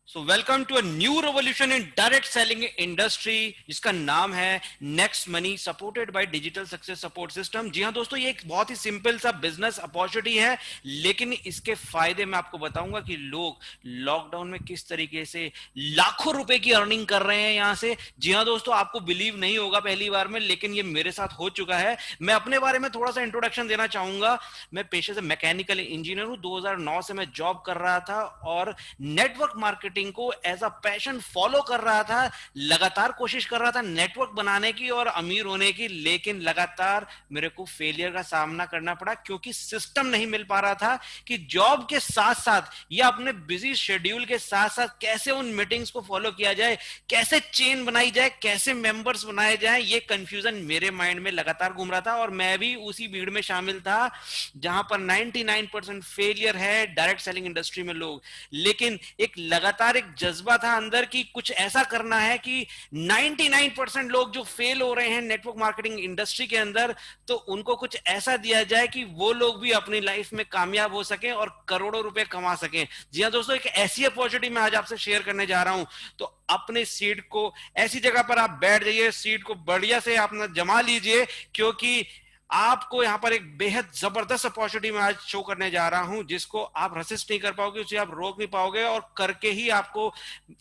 So welcome to a new revolution in direct selling industry जिसका नाम है next money supported by digital success support system. जी हाँ दोस्तों, ये एक बहुत ही सिंपल सा बिजनेस अपॉर्चुनिटी है, लेकिन इसके फायदे मैं आपको बताऊंगा कि लोग लॉकडाउन में किस तरीके से लाखों रुपए की अर्निंग कर रहे हैं यहां से। जी हाँ दोस्तों, आपको बिलीव नहीं होगा पहली बार में, लेकिन ये मेरे साथ हो चुका है। मैं अपने बारे में थोड़ा सा इंट्रोडक्शन देना चाहूंगा। मैं पेशे से मैकेनिकल इंजीनियर हूं। 2009 से मैं जॉब कर रहा था और नेटवर्क मार्केटिंग को एज अ पैशन फॉलो कर रहा था। लगातार कोशिश कर रहा था नेटवर्क बनाने की और अमीर होने की, लेकिन लगातार मेरे को फेलियर का सामना करना पड़ा क्योंकि सिस्टम नहीं मिल पा रहा था कि जॉब के साथ साथ या अपने बिजी शेड्यूल के साथ साथ कैसे उन मीटिंग्स को फॉलो किया जाए, कैसे चेन बनाई जाए, कैसे मेंबर्स बनाए जाए। ये कंफ्यूजन मेरे माइंड में लगातार घूम रहा था और मैं भी उसी भीड़ में शामिल था जहां पर 99% फेलियर है डायरेक्ट सेलिंग इंडस्ट्री में लोग। लेकिन एक लगातार एक जज्बा था अंदर कि कुछ ऐसा करना है कि 99% लोग जो फेल हो रहे हैं नेटवर्क मार्केटिंग इंडस्ट्री के अंदर, तो उनको कुछ ऐसा दिया जाए कि वो लोग भी अपनी लाइफ में कामयाब हो सके और करोड़ों रुपए कमा सकें। जी हाँ दोस्तों, एक ऐसी अपॉर्चुनिटी मैं आज आपसे शेयर करने जा रहा हूं। तो अपने सीट को ऐसी जगह पर आप बैठ जाइए, सीट को बढ़िया से आप जमा लीजिए, क्योंकि आपको यहां पर एक बेहद जबरदस्त अपॉर्चुनिटी मैं आज शो करने जा रहा हूं जिसको आप रेसिस्ट नहीं कर पाओगे, उसे आप रोक नहीं पाओगे और करके ही आपको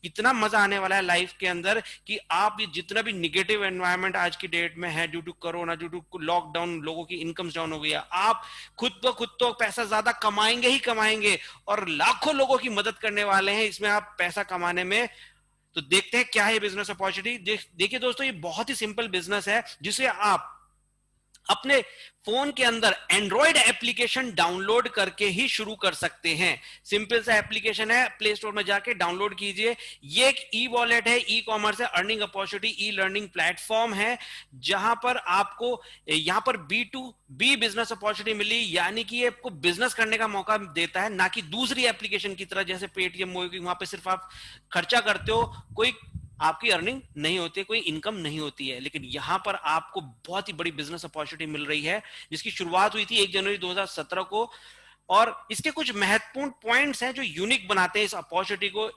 इतना मजा आने वाला है लाइफ के अंदर कि आप ये जितना भी निगेटिव एनवायरनमेंट आज की डेट में है due to corona, due to lockdown, लोगों की इनकम डाउन हो गई है, आप खुद तो पैसा ज्यादा कमाएंगे ही कमाएंगे और लाखों लोगों की मदद करने वाले हैं इसमें आप पैसा कमाने में। तो देखते हैं क्या है बिजनेस अपॉर्चुनिटी। देखिए दोस्तों, ये बहुत ही सिंपल बिजनेस है जिसे आप अपने फोन के अंदर एंड्रॉइड एप्लीकेशन डाउनलोड करके ही शुरू कर सकते हैं। सिंपल सा एप्लीकेशन है, प्ले स्टोर में जाके डाउनलोड कीजिए। ये एक ई वॉलेट है, ई कॉमर्स है, earning opportunity, e learning platform है जहां पर आपको यहां पर B2B बिजनेस अपॉर्चुनिटी मिली, यानी कि ये आपको बिजनेस करने का मौका देता है, ना कि दूसरी एप्लीकेशन की तरह जैसे पेटीएम मोबाइल, वहां पे सिर्फ आप खर्चा करते हो, कोई आपकी अर्निंग नहीं होती है, कोई इनकम नहीं होती है। लेकिन यहां पर आपको बहुत ही बड़ी बिजनेस अपॉर्चुनिटी मिल रही है जिसकी शुरुआत हुई थी 1 जनवरी 2017 को। और इसके कुछ महत्वपूर्ण पॉइंट्स हैं जो यूनिक बनाते हैं इस अपॉर्चुनिटी को,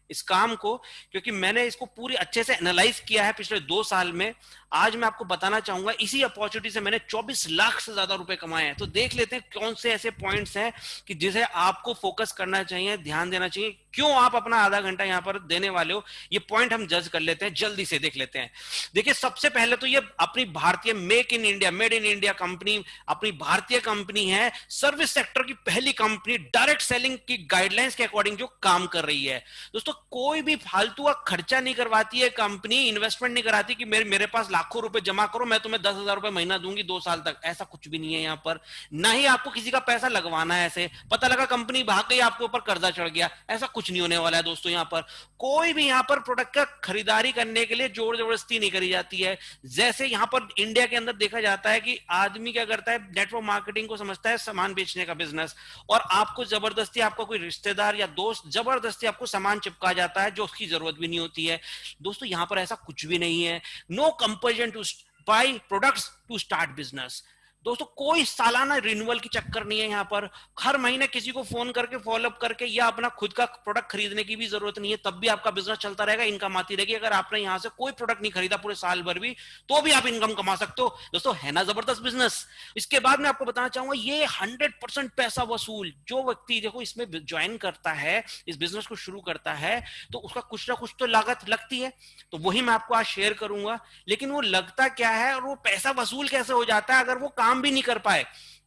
इस काम को, क्योंकि मैंने इसको पूरी अच्छे से एनालाइज किया है पिछले 2 साल में। आज मैं आपको बताना चाहूंगा, इसी अपॉर्चुनिटी से मैंने 24 लाख से ज्यादा रुपए कमाए हैं। तो देख लेते हैं कौन से ऐसे पॉइंट्स हैं कि जिसे आपको फोकस करना चाहिए, ध्यान देना चाहिए, क्यों आप अपना आधा घंटा यहां पर देने वाले हो। ये पॉइंट हम जज कर लेते हैं, जल्दी से देख लेते हैं। देखिए, सबसे पहले तो ये अपनी भारतीय make in India, made in India company, अपनी भारतीय कंपनी है, सर्विस सेक्टर की पहली कंपनी डायरेक्ट सेलिंग की गाइडलाइंस के अकॉर्डिंग जो काम कर रही है। दोस्तों, कोई भी फालतू का खर्चा नहीं करवाती है कंपनी, इन्वेस्टमेंट नहीं कराती कि मेरे पास लाखों रुपए जमा करो, मैं तुम्हें 10,000 रुपए महीना दूंगी 2 साल तक। ऐसा कुछ भी नहीं है यहां पर, ना ही आपको किसी का पैसा लगवाना है। ऐसे पता लगा कंपनी भाग गई, आपके ऊपर कर्जा चढ़ गया, ऐसा कुछ नहीं होने वाला है दोस्तों। यहां पर कोई भी यहां पर प्रोडक्ट का खरीदारी करने के लिए जोर जबरदस्ती नहीं करी जाती है। जैसे यहां पर इंडिया के अंदर देखा जाता है कि आदमी क्या करता है, नेटवर्क मार्केटिंग को समझता है सामान बेचने का बिजनेस, और आपको जबरदस्ती, आपका कोई रिश्तेदार या दोस्त जबरदस्ती आपको सामान चिपका जाता है जो उसकी जरूरत भी नहीं होती है। दोस्तों, यहां पर ऐसा कुछ भी नहीं है। No compulsion to buy products to start business. दोस्तों, कोई सालाना रिन्यूअल की चक्कर नहीं है यहां पर। हर महीने किसी को फोन करके फॉलोअप करके या अपना खुद का प्रोडक्ट खरीदने की भी जरूरत नहीं है, तब भी आपका बिजनेस चलता रहेगा, इनकम आती रहेगी। अगर आपने यहां से कोई प्रोडक्ट नहीं खरीदा पूरे साल भर भी, तो भी आप इनकम कमा सकते हो। दोस्तों, है ना जबरदस्त बिजनेस। इसके बाद मैं आपको बताना चाहूंगा, ये 100% पैसा वसूल। जो व्यक्ति देखो इसमें ज्वाइन करता है, इस बिजनेस को शुरू करता है, तो उसका कुछ ना कुछ तो लागत लगती है, तो वही मैं आपको आज शेयर करूंगा। लेकिन वो लगता क्या है और वो पैसा वसूल कैसे हो जाता है अगर वो काम भी नहीं कर पाए।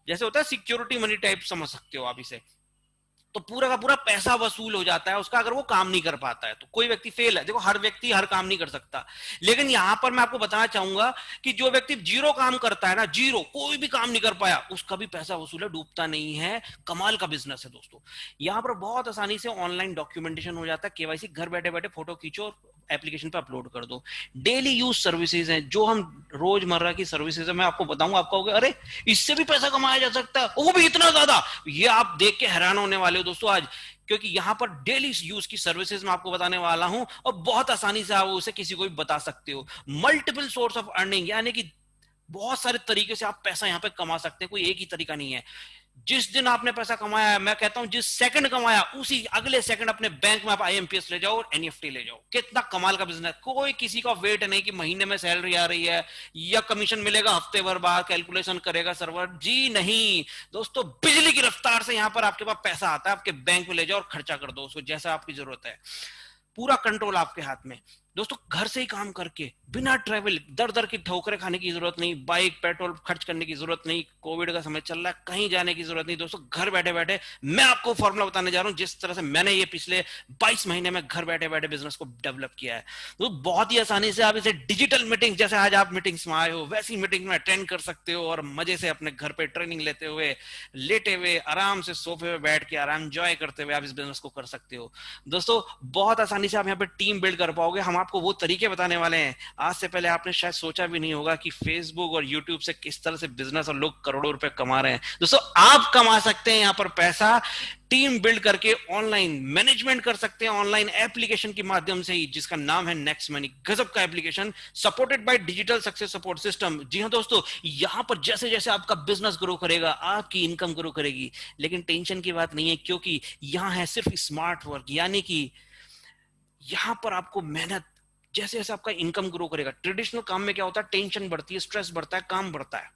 जैसे होता है सिक्योरिटी मनी टाइप, समझ सकते हो आप इसे। तो पूरा का पूरा पैसा वसूल हो जाता है उसका अगर वो काम नहीं कर पाता है। तो कोई व्यक्ति फेल है, देखो हर व्यक्ति हर काम नहीं कर सकता, लेकिन यहां पर मैं आपको बताना चाहूंगा कि जो व्यक्ति जीरो काम करता है ना, जीरो कोई भी काम नहीं कर पाया, उसका भी पैसा वसूल है, डूबता नहीं है। कमाल का बिजनेस है दोस्तों। यहां पर बहुत आसानी से ऑनलाइन डॉक्यूमेंटेशन हो जाता है, केवाईसी, घर बैठे बैठे फोटो खींचो और एप्लीकेशन पे अपलोड कर दो। डेली यूज सर्विसेज हैं, जो हम रोजमर्रा की सर्विसेज है, मैं आपको बताऊंगा, आपको होगा अरे इससे भी पैसा कमाया जा सकता है, वो भी इतना ज्यादा। ये आप देख के हैरान होने वाले हो दोस्तों आज, क्योंकि यहां पर डेली यूज की सर्विसेज मैं आपको बताने वाला हूं और बहुत आसानी से आप उसे किसी को भी बता सकते हो। मल्टीपल सोर्स ऑफ अर्निंग, यानी कि बहुत सारे तरीके से आप पैसा यहाँ पे कमा सकते हैं, कोई एक ही तरीका नहीं है। जिस दिन आपने पैसा कमाया, मैं कहता हूं जिस सेकंड कमाया उसी अगले सेकंड अपने बैंक में आप आईएमपीएस ले जाओ और एनईएफटी ले जाओ। कितना कमाल का बिजनेस, कोई किसी का वेट नहीं कि महीने में सैलरी आ रही है या कमीशन मिलेगा हफ्ते भर बाद, कैलकुलेशन करेगा सर्वर जी नहीं दोस्तों। बिजली की रफ्तार से यहां पर आपके पास पैसा आता है, आपके बैंक में ले जाओ और खर्चा कर दो उसको जैसा आपकी जरूरत है। पूरा कंट्रोल आपके हाथ में दोस्तों, घर से ही काम करके बिना ट्रैवल दर दर की ठोकरें खाने की जरूरत नहीं, बाइक पेट्रोल खर्च करने की जरूरत नहीं, कोविड का समय चल रहा है कहीं जाने की जरूरत नहीं दोस्तों। घर बैठे बैठे मैं आपको फॉर्मूला बताने जा रहा हूं जिस तरह से मैंने ये पिछले 22 महीने में घर बैठे बैठे बिजनेस को डेवलप किया है। तो बहुत ही आसानी से आप इसे डिजिटल मीटिंग, जैसे आज आप मीटिंग्स में आए हो वैसी मीटिंग में अटेंड कर सकते हो और मजे से अपने घर पे ट्रेनिंग लेते हुए, लेटे हुए, आराम से सोफे पे बैठ के आराम एंजॉय करते हुए आप इस बिजनेस को कर सकते हो दोस्तों। बहुत आसानी से आप यहाँ पे टीम बिल्ड कर पाओगे। हम आपको वो तरीके बताने वाले हैं आज से पहले आपने शायद सोचा भी नहीं होगा कि फेसबुक और यूट्यूब से किस तरह से बिजनेस और लोग करोड़ों रुपए कमा रहे हैं। दोस्तों आप कमा सकते हैं यहां पर पैसा टीम बिल्ड करके, ऑनलाइन मैनेजमेंट कर सकते हैं ऑनलाइन एप्लीकेशन के माध्यम से ही, जिसका नाम है नेक्स्ट मनी। गजब का application supported by digital success support system. जी हां दोस्तों, यहां पर जैसे जैसे आपका बिजनेस ग्रो करेगा आपकी इनकम ग्रो करेगी। लेकिन टेंशन की बात नहीं है, क्योंकि यहां है सिर्फ स्मार्ट वर्क, यानी कि यहां पर आपको मेहनत, जैसे जैसे आपका इनकम ग्रो करेगा। ट्रेडिशनल काम में क्या होता है, टेंशन बढ़ती है, स्ट्रेस बढ़ता है, काम बढ़ता है।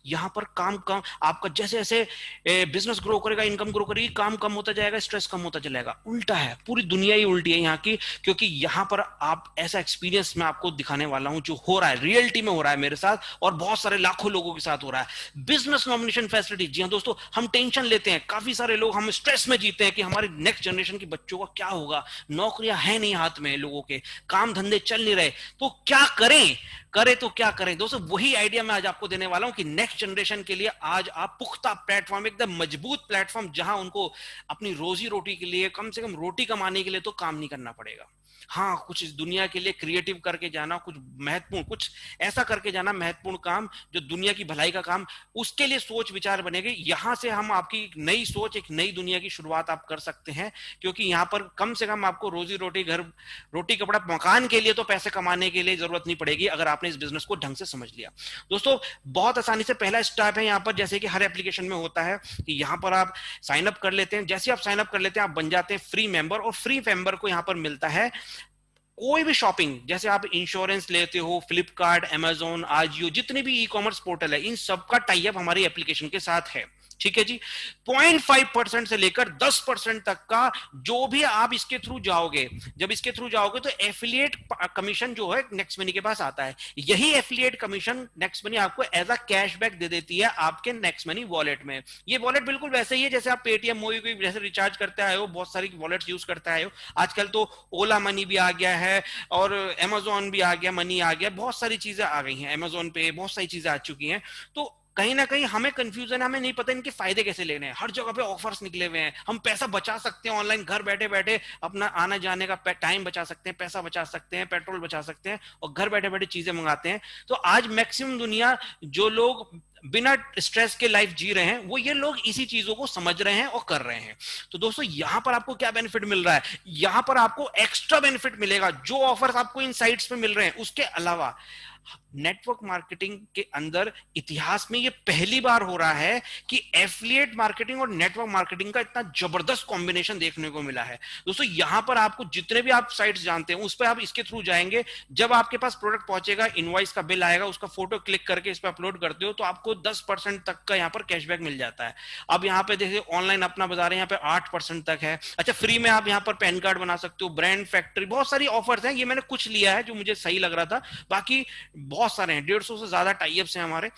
यहां पर काम आपका जैसे जैसे बिजनेस ग्रो करेगा, इनकम ग्रो करेगी, काम कम होता जाएगा, स्ट्रेस कम होता चलेगा। उल्टा है, पूरी दुनिया ही उल्टी है यहाँ की। क्योंकि यहां पर आप ऐसा एक्सपीरियंस मैं आपको दिखाने वाला हूं जो हो रहा है, रियलिटी में हो रहा है मेरे साथ और बहुत सारे लाखों लोगों के साथ हो रहा है। Business nomination facility. जी हाँ दोस्तों, हम टेंशन लेते हैं, काफी सारे लोग हम स्ट्रेस में जीते हैं कि हमारे नेक्स्ट जनरेशन के बच्चों का क्या होगा, नौकरियां है नहीं हाथ में, लोगों के काम धंधे चल नहीं रहे, तो क्या करें, करें तो क्या करें दोस्तों। वही आइडिया मैं आज आपको देने वाला हूं कि नेक्स्ट जनरेशन के लिए आज आप पुख्ता प्लेटफॉर्म, एकदम मजबूत प्लेटफॉर्म, जहां उनको अपनी रोजी रोटी के लिए, कम से कम रोटी कमाने के लिए तो काम नहीं करना पड़ेगा। हाँ, कुछ इस दुनिया के लिए क्रिएटिव करके जाना, कुछ महत्वपूर्ण, कुछ ऐसा करके जाना महत्वपूर्ण काम जो दुनिया की भलाई का काम, उसके लिए सोच विचार बनेगी। यहां से हम आपकी नई सोच, एक नई दुनिया की शुरुआत आप कर सकते हैं। क्योंकि यहां पर कम से कम आपको रोजी रोटी, घर, रोटी कपड़ा मकान के लिए तो पैसे कमाने के लिए जरूरत नहीं पड़ेगी अगर आपने इस बिजनेस को ढंग से समझ लिया। दोस्तों बहुत आसानी से पहला स्टेप है यहाँ पर, जैसे कि हर एप्लीकेशन में होता है कि यहाँ पर आप साइन अप कर लेते हैं। जैसे आप साइन अप कर लेते हैं आप बन जाते हैं फ्री मेंबर, और फ्री मेंबर को यहाँ पर मिलता है कोई भी शॉपिंग, जैसे आप इंश्योरेंस लेते हो, फ्लिपकार्ट, अमेजोन, आजियो, जितने भी ई कॉमर्स पोर्टल है, इन सबका टाई अप हमारी एप्लीकेशन के साथ है। ठीक है जी। 0.5% से लेकर 10% तक का जो भी आप इसके थ्रू जाओगे, जब इसके थ्रू जाओगे तो एफिलिएट कमीशन जो है नेक्स्ट मनी के पास आता है। यही एफिलिएट कमीशन नेक्स्ट मनी आपको एज अ कैशबैक दे देती है आपके नेक्स्ट मनी वॉलेट में। ये वॉलेट बिल्कुल वैसे ही है जैसे आप पेटीएम, मोबी जैसे रिचार्ज करते आए हो, बहुत सारी वॉलेट यूज करते आए हो। आजकल तो ओला मनी भी आ गया है और अमेजोन भी आ गया, मनी आ गया, बहुत सारी चीजें आ गई हैं, अमेजोन पे बहुत सारी चीजें आ चुकी हैं। तो कहीं ना कहीं हमें कंफ्यूजन है, हमें नहीं पता इनके फायदे कैसे लेने हैं। हर जगह पे ऑफर्स निकले हुए हैं, हम पैसा बचा सकते हैं ऑनलाइन, घर बैठे बैठे अपना आने जाने का टाइम बचा सकते हैं, पैसा बचा सकते हैं, पेट्रोल बचा सकते हैं और घर बैठे बैठे चीजें मंगाते हैं। तो आज मैक्सिमम दुनिया, जो लोग बिना स्ट्रेस के लाइफ जी रहे हैं, वो ये लोग इसी चीजों को समझ रहे हैं और कर रहे हैं। तो दोस्तों यहां पर आपको क्या बेनिफिट मिल रहा है, यहां पर आपको एक्स्ट्रा बेनिफिट मिलेगा। जो ऑफर्स आपको इन साइट्स पे मिल रहे हैं उसके अलावा नेटवर्क मार्केटिंग के अंदर इतिहास में ये पहली बार हो रहा है कि एफिलिएट मार्केटिंग और नेटवर्क मार्केटिंग का इतना जबरदस्त कॉम्बिनेशन देखने को मिला है। दोस्तों यहां पर आपको जितने भी आप साइट्स जानते हैं उस पर आप इसके थ्रू जाएंगे, जब आपके पास प्रोडक्ट पहुंचेगा, इनवॉइस का बिल आएगा, उसका फोटो क्लिक करके इस पर अपलोड करते हो तो आपको 10% तक का यहाँ पर कैशबैक मिल जाता है। अब यहाँ पे देखिए ऑनलाइन अपना बाजार है, यहाँ पे 8% तक है। अच्छा, फ्री में आप यहाँ पर पैन कार्ड बना सकते हो, ब्रांड फैक्ट्री, बहुत सारी ऑफर्स हैं। ये मैंने कुछ लिया है जो मुझे सही लग रहा था, बाकी बहुत सारे हैं, 150 से ज्यादा टाइप्स हैं हमारे।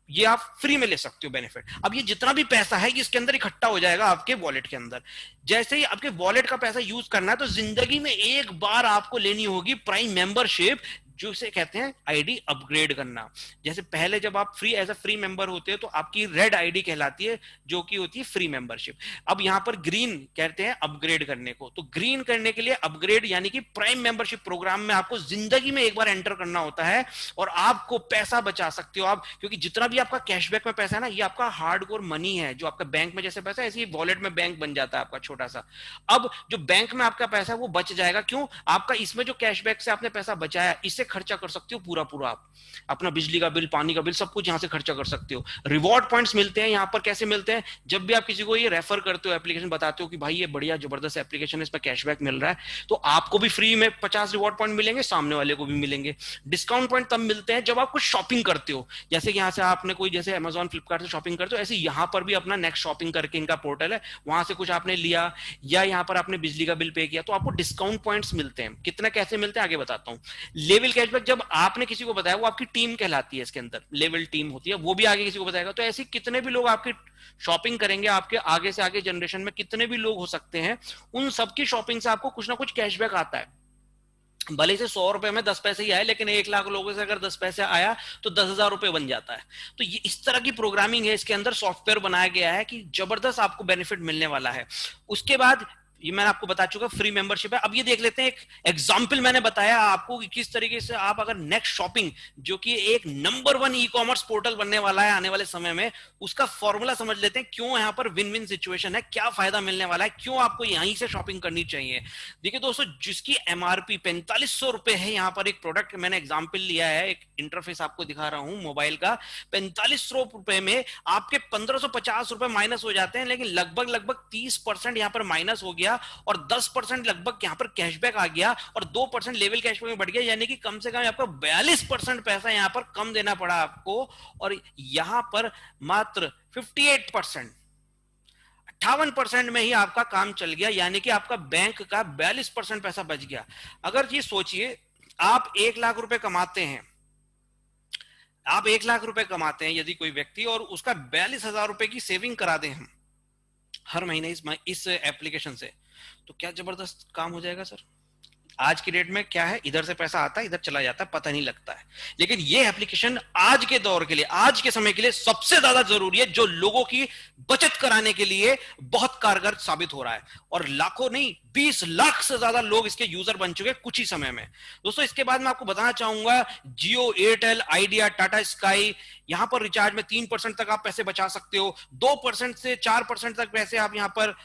ये आप फ्री में ले सकते हो बेनिफिट। अब ये जितना भी पैसा है ये इसके अंदर इकट्ठा हो जाएगा आपके वॉलेट के अंदर। जैसे ही आपके वॉलेट का पैसा यूज करना है तो जिंदगी में एक बार आपको लेनी होगी प्राइम मेंबरशिप, जो इसे कहते हैं आईडी अपग्रेड करना। जैसे पहले जब आप free as a free member होते हो तो आपकी रेड आईडी कहलाती है, जो कि होती है फ्री मेंबरशिप। अब यहां पर ग्रीन कहते हैं अपग्रेड करने को। तो ग्रीन करने के लिए अपग्रेड यानी कि प्राइम मेंबरशिप प्रोग्राम में आपको जिंदगी में एक बार एंटर करना होता है और आपको पैसा बचा सकते हो आप। क्योंकि जितना भी आपका कैशबैक में पैसा है ना, ये आपका हार्डकोर मनी है, जो आपका बैंक में जैसे पैसा है ऐसे ही वॉलेट में बैंक बन जाता है आपका छोटा सा। अब जो बैंक में आपका पैसा है वो बच जाएगा। क्यों? आपका इसमें जो कैशबैक से आपने पैसा बचाया, इससे खर्चा कर सकते हो पूरा पूरा, आप अपना बिजली का बिल, पानी का बिल, सब कुछ यहाँ से खर्चा कर सकते हो। रिवॉर्ड पॉइंट्स मिलते हैं यहाँ पर, कैसे मिलते हैं, जब भी आप किसी को ये रेफर करते हो, एप्लीकेशन बताते हो कि भाई ये बढ़िया जबरदस्त एप्लीकेशन है, इस पर कैशबैक मिल रहा है, तो आपको भी फ्री में 50 रिवॉर्ड पॉइंट मिलेंगे, सामने वाले को भी मिलेंगे। डिस्काउंट पॉइंट तब मिलते हैं जब आप कुछ शॉपिंग करते हो, जैसे कि यहाँ से आपने कोई जैसे अमेजॉन फ्लिपकार्ट से शॉपिंग करते हो, ऐसे यहाँ पर भी अपना नेक्स्ट शॉपिंग करके इनका पोर्टल है, वहां से कुछ आपने लिया या यहाँ पर आपने बिजली का बिल पे किया, तो आपको डिस्काउंट पॉइंट्स मिलते हैं। कितना कैसे मिलते हैं आगे बताता हूँ। लेवल कैशबैक जब आपने किसी को बताया, वो आपकी टीम कहलाती है, इसके अंदर लेवल टीम होती है, वो भी आगे किसी को बताएगा। तो ऐसे कितने भी लोग आपकी शॉपिंग करेंगे, आपके आगे से आगे जनरेशन में कितने भी लोग हो सकते हैं, उन सबकी शॉपिंग से आपको कुछ ना कुछ कैशबैक आता है। भले से 100 रुपए में 10 पैसे ही आए, लेकिन 1 लाख लोगों से अगर 10 पैसे आया तो 10,000 रुपए बन जाता है। तो ये इस तरह की प्रोग्रामिंग है, इसके अंदर सॉफ्टवेयर बनाया गया है कि जबरदस्त आपको बेनिफिट मिलने वाला है। उसके बाद ये मैंने आपको बता चुका, फ्री मेंबरशिप है। अब ये देख लेते हैं, एक एग्जांपल मैंने बताया आपको कि किस तरीके से आप अगर नेक्स्ट शॉपिंग, जो कि एक नंबर 1 ई कॉमर्स पोर्टल बनने वाला है आने वाले समय में, उसका फॉर्मूला समझ लेते हैं, क्यों यहाँ पर विन विन सिचुएशन है, क्या फायदा मिलने वाला है, क्यों आपको यहीं से शॉपिंग करनी चाहिए। देखिए दोस्तों, जिसकी एमआरपी 4500 रुपए है, यहाँ पर एक प्रोडक्ट मैंने एग्जाम्पल लिया है, एक इंटरफेस आपको दिखा रहा हूं मोबाइल का, 4500 रुपए में आपके 1550 रुपए माइनस हो जाते हैं, लेकिन लगभग 30% यहाँ पर माइनस हो गया, और 10% लगभग यहां पर कैशबैक आ गया, और 2% लेवल कैशबैक में बढ़ गया, यानी कि कम से कम आपको 42% पैसा यहां पर कम देना पड़ा आपको, और यहां पर मात्र 58%, 58% में ही आपका काम चल गया, यानी कि आपका बैंक का 42% पैसा बच गया। अगर ये सोचिए, आप 1 लाख रुपए कमाते हैं, आप 1 लाख रुपए कमाते हैं यदि कोई व्यक्ति, और उसका 42,000 रुपए की सेविंग करा दें हम हर महीने इस एप्लीकेशन से, तो क्या जबरदस्त काम हो जाएगा सर। आज की डेट में क्या है, इधर से पैसा आता है, इधर चला जाता है, पता नहीं लगता है। लेकिन ये एप्लीकेशन आज के दौर के लिए, आज के समय के लिए सबसे ज्यादा जरूरी है, जो लोगों की बचत कराने के लिए बहुत कारगर साबित हो रहा है, और लाखों नहीं 20 लाख से ज्यादा लोग इसके यूजर बन चुके कुछ ही समय में। दोस्तों, इसके बाद मैं आपको बताना चाहूंगा, जियो, एयरटेल, आइडिया, टाटा स्काई, यहां पर रिचार्ज में 3% तक आप पैसे बचा सकते हो, 2% से 4% तक पैसे आप यहां पर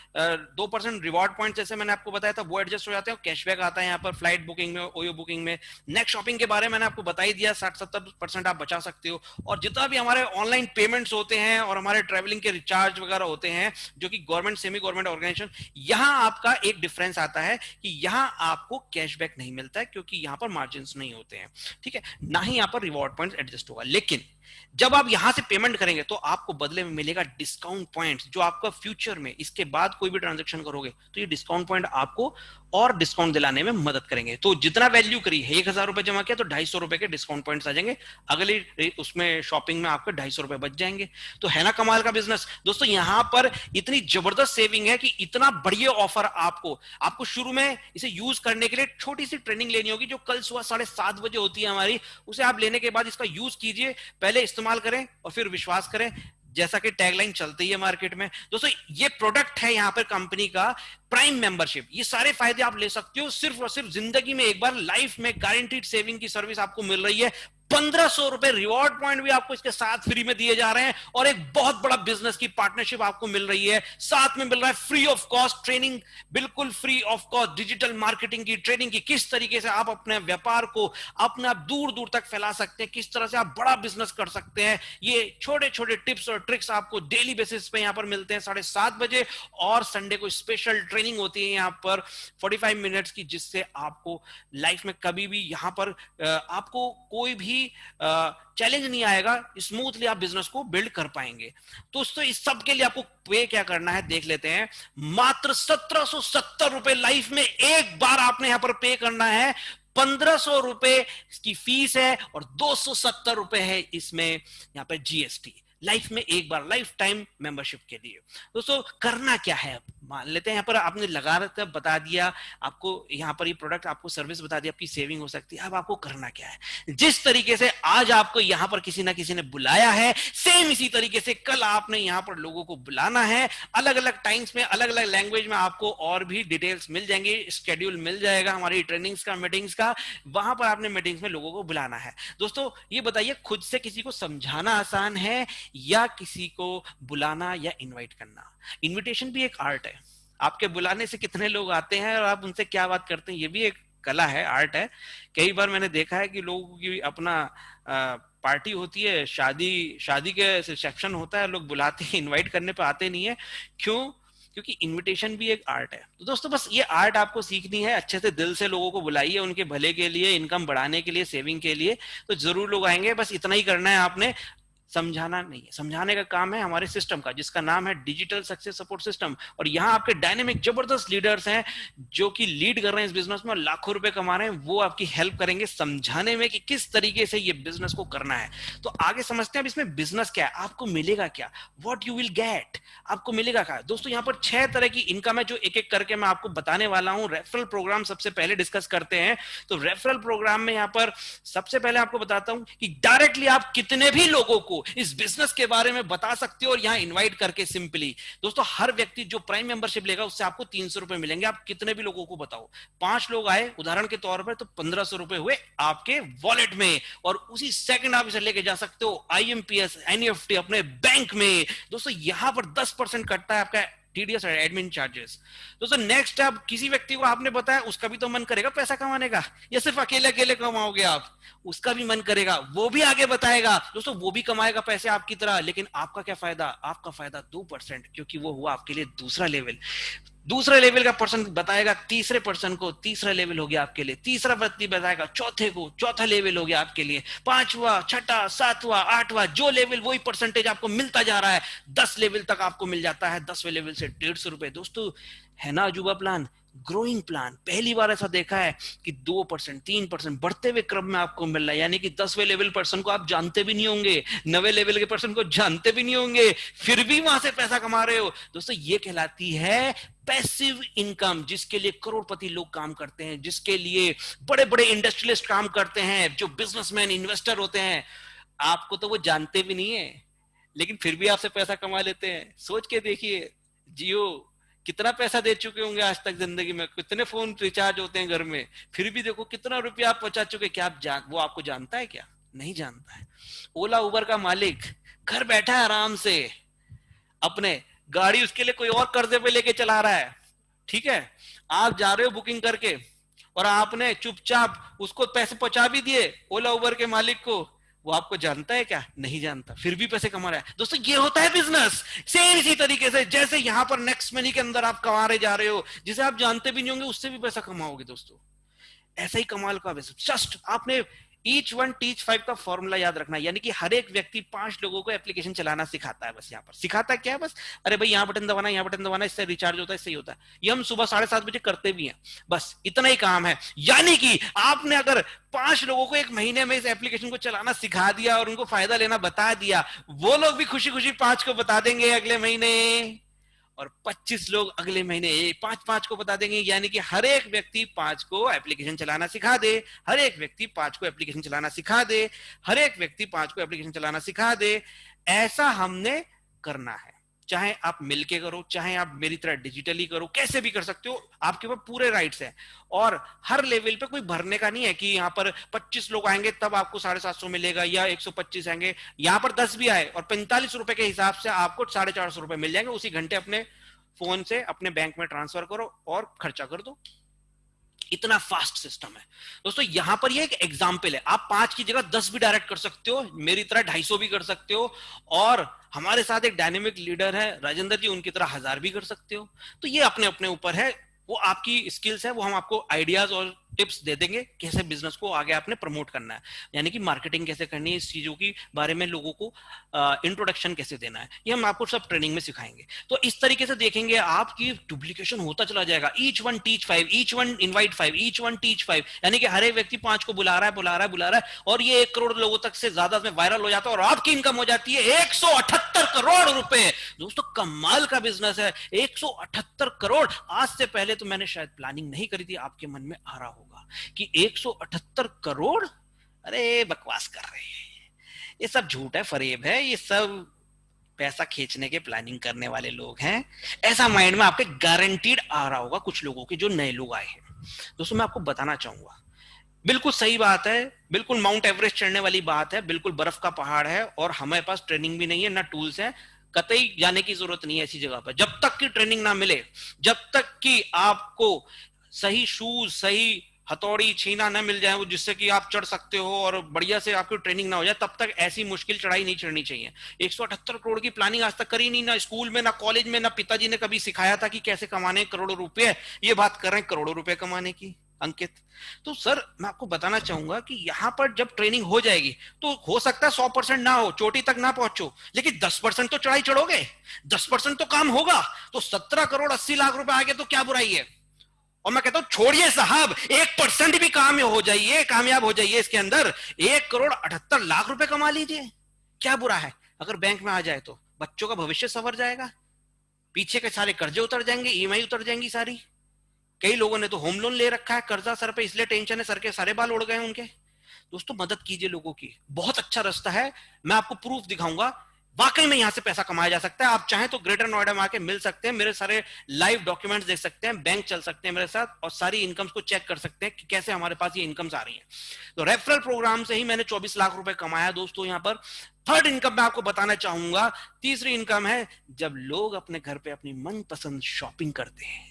2% रिवॉर्ड पॉइंट, जैसे मैंने आपको बताया था, वो एडजस्ट हो जाते हैं, कैशबैक आता है यहाँ पर फ्लाइट बुकिंग में, ओयो बुकिंग में। नेक्स्ट शॉपिंग के बारे में मैंने आपको बता ही दिया, 60-70% आप बचा सकते हो। और जितना भी हमारे ऑनलाइन पेमेंट्स होते हैं और हमारे ट्रेवलिंग के रिचार्ज वगैरह होते हैं, जो कि गवर्नमेंट, सेमी गवर्नमेंट ऑर्गेनाइजेशन, यहां आपका एक डिफरेंस आता है कि यहां आपको कैशबैक नहीं मिलता है, क्योंकि यहां पर मार्जिन नहीं होते हैं, ठीक है, ना ही यहां पर रिवॉर्ड पॉइंट एडजस्ट होगा। लेकिन जब आप यहां से पेमेंट करेंगे तो आपको बदले में मिलेगा डिस्काउंट पॉइंट्स, जो आपका फ्यूचर में इसके बाद कोई भी ट्रांजैक्शन करोगे तो ये डिस्काउंट पॉइंट आपको और डिस्काउंट दिलाने में मदद करेंगे। तो जितना वैल्यू करी है, 1,000 रुपए जमा किया तो 250 रुपए के डिस्काउंट पॉइंट्स आ जाएंगे, अगली उसमें शॉपिंग में आपके 250 रुपए बच जाएंगे। तो है ना कमाल का बिजनेस। दोस्तों, यहां पर इतनी जबरदस्त सेविंग है कि इतना बढ़िया ऑफर आपको शुरू में इसे यूज करने के लिए छोटी सी ट्रेनिंग लेनी होगी, जो कल सुबह 7:30 बजे होती है हमारी, उसे आप लेने के बाद इसका यूज कीजिए, पहले इस्तेमाल करें और फिर विश्वास करें, जैसा कि टैगलाइन चलती है मार्केट में। दोस्तों, ये प्रोडक्ट है यहां पर कंपनी का प्राइम मेंबरशिप। ये सारे फायदे आप ले सकते हो, सिर्फ और सिर्फ जिंदगी में एक बार लाइफ में गारंटीड सेविंग की सर्विस आपको मिल रही है। 1,500 रुपए रिवॉर्ड पॉइंट भी आपको इसके साथ फ्री में दिए जा रहे हैं, और एक बहुत बड़ा बिजनेस की पार्टनरशिप आपको मिल रही है। साथ में मिल रहा है फ्री ऑफ कॉस्ट ट्रेनिंग, बिल्कुल free of cost digital marketing की ट्रेनिंग की, किस तरीके से आप अपने व्यापार को अपना दूर दूर तक फैला सकते हैं, किस तरह से आप बड़ा बिजनेस कर सकते हैं। ये छोटे छोटे टिप्स और ट्रिक्स आपको डेली बेसिस पे यहां पर मिलते हैं 7:30 बजे, और संडे को स्पेशल ट्रेनिंग होती है यहां पर 45 मिनट्स की, जिससे आपको लाइफ में कभी भी यहां पर आपको कोई भी चैलेंज नहीं आएगा, स्मूथली आप बिजनेस को बिल्ड कर पाएंगे। दोस्तों, इस सब के लिए आपको पे क्या करना है देख लेते हैं। मात्र 1,770 रुपए लाइफ में एक बार आपने यहां पर पे करना है। 1,500 रुपए की फीस है और 270 रुपए है इसमें यहां पर जीएसटी। लाइफ में एक बार, लाइफ टाइम मेंबरशिप के लिए। दोस्तों, करना क्या है, मान लेते हैं यहाँ पर आपने लगा बता दिया, आपको यहाँ पर ये प्रोडक्ट, आपको सर्विस बता दी, आपकी सेविंग हो सकती है। अब आपको करना क्या है, जिस तरीके से आज आपको यहाँ पर किसी ना किसी ने बुलाया है, सेम इसी तरीके से कल आपने यहाँ पर लोगों को बुलाना है। अलग अलग टाइम्स में, अलग अलग लैंग्वेज में आपको और भी डिटेल्स मिल जाएंगी, स्केड्यूल मिल जाएगा हमारी ट्रेनिंग्स का, मीटिंग्स का, वहां पर आपने मीटिंग्स में लोगों को बुलाना है। दोस्तों, ये बताइए, खुद से किसी को समझाना आसान है या किसी को बुलाना या इनवाइट करना? इनविटेशन भी एक आर्ट है। आपके बुलाने से कितने लोग आते हैं और आप उनसे क्या बात करते हैं, ये भी एक कला है, आर्ट है। कई बार मैंने देखा है कि लोगों की अपना पार्टी होती है, शादी के रिसेप्शन होता है, लोग बुलाते हैं, इनवाइट करने पे आते नहीं है। क्यों? क्योंकि इनविटेशन भी एक आर्ट है। तो दोस्तों बस ये आर्ट आपको सीखनी है, अच्छे से दिल से लोगों को बुलाइए, उनके भले के लिए, इनकम बढ़ाने के लिए, सेविंग के लिए, तो जरूर लोग आएंगे। बस इतना ही करना है आपने, समझाना नहीं है। समझाने का काम है हमारे सिस्टम का, जिसका नाम है डिजिटल सक्सेस सपोर्ट सिस्टम। और यहाँ आपके डायनेमिक जबरदस्त लीडर्स हैं जो कि लीड कर रहे हैं इस बिजनेस में, लाखों रुपए कमा रहे हैं। वो आपकी हेल्प करेंगे समझाने में कि किस तरीके से ये बिजनेस को करना है। तो आगे समझते हैं अब इसमें बिजनेस क्या है, आपको मिलेगा क्या, व्हाट यू विल गेट, आपको मिलेगा क्या। दोस्तों यहाँ पर 6 तरह की इनकम है जो एक एक करके मैं आपको बताने वाला हूँ। रेफरल प्रोग्राम सबसे पहले डिस्कस करते हैं। तो रेफरल प्रोग्राम में यहाँ पर सबसे पहले आपको बताता हूँ कि डायरेक्टली आप कितने भी लोगों को इस बिजनेस के बारे में बता सकते हो, और यहां इनवाइट करके सिंपली। दोस्तों हर व्यक्ति जो प्राइम मेंबरशिप लेगा उससे आपको 300 रुपए मिलेंगे। आप कितने भी लोगों को बताओ, 5 लोग आए उदाहरण के तौर पर, तो 1500 रुपए हुए आपके वॉलेट में, और उसी सेकंड आप इसे लेके जा सकते हो आईएमपीएस, एनईएफटी अपने बैंक में। दोस्तों यहां पर 10% कटता है आपका टीडीएस और एडमिन चार्जेस। दोस्तों नेक्स्ट, आप किसी व्यक्ति को आपने बताया, उसका भी तो मन करेगा पैसा कमाने का, या सिर्फ अकेले अकेले कमाओगे आप? उसका भी मन करेगा, वो भी आगे बताएगा। दोस्तों वो भी कमाएगा पैसे आपकी तरह, लेकिन आपका क्या फायदा? आपका फायदा 2%, क्योंकि वो हुआ आपके लिए दूसरा लेवल। दूसरे लेवल का पर्सन बताएगा तीसरे पर्सन को, तीसरा लेवल हो गया आपके लिए। तीसरा व्यक्ति बताएगा चौथे को, चौथा लेवल हो गया आपके लिए। पांचवा, छठा, सातवां, आठवां, जो लेवल वही परसेंटेज आपको मिलता जा रहा है। 10 लेवल तक आपको मिल जाता है, 10वें लेवल से 150 रुपए। दोस्तों है ना अजूबा प्लान, ग्रोइंग प्लान। पहली बार ऐसा देखा है कि 2%, 3% बढ़ते हुए क्रम में आपको मिल रहा है। यानी कि 10वें लेवल पर्सन को आप जानते भी नहीं होंगे, 9वें लेवल के पर्सन को जानते भी नहीं होंगे, फिर भी वहां से पैसा कमा रहे हो। दोस्तों ये कहलाती है पैसिव इनकम, जिसके लिए करोड़पति लोग काम करते हैं, जिसके लिए बड़े बड़े इंडस्ट्रियलिस्ट काम करते हैं, जो बिजनेसमैन, इन्वेस्टर होते हैं। आपको तो वो जानते भी नहीं है, लेकिन फिर भी आपसे पैसा कमा लेते हैं। सोच के देखिए, जियो कितना पैसा दे चुके होंगे आज तक जिंदगी में, कितने फोन रिचार्ज होते हैं घर में, फिर भी देखो कितना रुपया आप बचा चुके। क्या आप वो आपको जानता है क्या? नहीं जानता है। ओला उबर का मालिक घर बैठा है आराम से, अपने गाड़ी उसके लिए कोई और कर्जे पे लेके चला रहा है, ठीक है? आप जा रहे हो बुकिंग करके, और आपने चुपचाप उसको पैसे पहुंचा भी दिए ओला उबर के मालिक को। वो आपको जानता है क्या? नहीं जानता, फिर भी पैसे कमा रहा है। दोस्तों ये होता है बिजनेस। सेम इसी तरीके से जैसे यहां पर नेक्स्ट मनी के अंदर आप कमा रहे जा रहे हो, जिसे आप जानते भी नहीं होंगे, उससे भी पैसा कमाओगे। दोस्तों ऐसा ही कमाल का बिजनेस। जस्ट आपने ईच वन टीच 5 का फॉर्मूला याद रखना है। यानी कि हर एक व्यक्ति 5 लोगों को एप्लीकेशन चलाना सिखाता है। बस यहाँ पर सिखाता क्या है? बस अरे भाई यहाँ बटन दबाना, यहाँ बटन दबाना, इससे रिचार्ज होता है, इससे ही होता है। ये हम सुबह 7:30 बजे करते भी हैं। बस इतना ही काम है। यानी कि आपने अगर 5 लोगों को एक महीने में इस एप्लीकेशन को चलाना सिखा दिया और उनको फायदा लेना बता दिया, वो लोग भी खुशी खुशी 5 को बता देंगे अगले महीने, और 25 लोग अगले महीने 5 को बता देंगे। यानी कि हर एक व्यक्ति 5 को एप्लीकेशन चलाना सिखा दे, हर एक व्यक्ति 5 को एप्लीकेशन चलाना सिखा दे, हर एक व्यक्ति 5 को एप्लीकेशन चलाना सिखा दे। ऐसा हमने करना है। चाहे आप मिलके करो, चाहे आप मेरी तरह डिजिटली करो, कैसे भी कर सकते हो, आपके पास पूरे राइट्स हैं। और हर लेवल पे कोई भरने का नहीं है कि यहाँ पर 25 लोग आएंगे तब आपको 750 मिलेगा, या 125 आएंगे। यहाँ पर 10 भी आए और 45 रुपए के हिसाब से आपको 450 रुपए मिल जाएंगे। उसी घंटे अपने फोन से अपने बैंक में ट्रांसफर करो और खर्चा कर दो। इतना फास्ट सिस्टम है। दोस्तों यहां पर ये एक एग्जाम्पल है। आप 5 की जगह 10 भी डायरेक्ट कर सकते हो, मेरी तरह 250 भी कर सकते हो, और हमारे साथ एक डायनेमिक लीडर है राजेंद्र जी, उनकी तरह 1000 भी कर सकते हो। तो ये अपने अपने ऊपर है, वो आपकी स्किल्स है, वो हम आपको आइडियाज और टिप्स दे देंगे कैसे बिजनेस को आगे आपने प्रमोट करना है। यानी कि मार्केटिंग कैसे करनी है, इस चीजों की बारे में लोगों को इंट्रोडक्शन कैसे देना है, ये हम आपको सब ट्रेनिंग में सिखाएंगे। तो इस तरीके से देखेंगे आपकी डुप्लीकेशन होता चला जाएगा। Each one teach 5, each one invite 5, each one teach 5। यानी कि हर एक व्यक्ति 5 को बुला रहा है, और ये 1 करोड़ लोगों तक से ज्यादा में वायरल हो जाता है, और आपकी इनकम हो जाती है 178 करोड़ रुपए। दोस्तों कमाल का बिजनेस है, 178 करोड़। आज से पहले तो मैंने शायद प्लानिंग नहीं करी थी, आपके मन में आ रहा होगा कि 178 करोड़, अरे बकवास कर रहे हैं, ये सब झूठ है, फरेब है, ये सब पैसा खींचने के प्लानिंग करने वाले लोग हैं। ऐसा माइंड में आपके गारंटीड आ रहा होगा कुछ लोगों के, जो नए लोग आए हैं। दोस्तों मैं आपको बताना चाहूंगा, बिल्कुल सही बात है, बिल्कुल माउंट एवरेस्ट चढ़ने वाली बात है, बिल्कुल बर्फ का पहाड़ है, और हमारे पास ट्रेनिंग भी नहीं है, ना टूल्स है। कतई जाने की जरूरत नहीं है ऐसी जगह पर, जब तक की ट्रेनिंग ना मिले, जब तक कि आपको सही शूज, सही हथौड़ी छीना न मिल जाए वो, जिससे कि आप चढ़ सकते हो और बढ़िया से आपकी ट्रेनिंग ना हो जाए, तब तक ऐसी मुश्किल चढ़ाई नहीं चढ़नी चाहिए। 178 करोड़ की प्लानिंग आज तक करी नहीं, ना स्कूल में, ना कॉलेज में, ना पिताजी ने कभी सिखाया था कि कैसे कमाने करोड़ों रुपए। ये बात कर रहे हैं करोड़ों रुपए कमाने की अंकित। तो सर मैं आपको बताना चाहूंगा कि यहां पर जब ट्रेनिंग हो जाएगी तो हो सकता है 100% ना हो, चोटी तक ना पहुंचो, लेकिन 10% तो चढ़ाई चढ़ोगे, 10% तो काम होगा। तो 17 करोड़ 80 लाख रुपए आ गए तो क्या बुराई है। और मैं कहता हूं छोड़िए साहब, 1% भी काम हो जाइए, कामयाब हो जाइए इसके अंदर, 1 करोड़ 78 लाख रुपए कमा लीजिए, क्या बुरा है। अगर बैंक में आ जाए तो बच्चों का भविष्य संवर जाएगा, पीछे के सारे कर्जे उतर जाएंगे, ईएमआई उतर जाएंगी सारी। कई लोगों ने तो होम लोन ले रखा है, कर्जा सर पे, इसलिए टेंशन है, सर के सारे बाल उड़ गए उनके। दोस्तों मदद कीजिए लोगों की, बहुत अच्छा रास्ता है, मैं आपको प्रूफ दिखाऊंगा, वाकई में यहां से पैसा कमाया जा सकता है। आप चाहें तो ग्रेटर नोएडा में आके मिल सकते हैं, मेरे सारे लाइव डॉक्यूमेंट्स देख सकते हैं, बैंक चल सकते हैं मेरे साथ और सारी इनकम्स को चेक कर सकते हैं कि कैसे हमारे पास ये इनकम्स आ रही हैं। तो रेफरल प्रोग्राम से ही मैंने 24 लाख रुपए कमाया दोस्तों यहां पर। थर्ड इनकम मैं आपको बताना चाहूंगा, तीसरी इनकम है जब लोग अपने घर पे अपनी मनपसंद शॉपिंग करते हैं,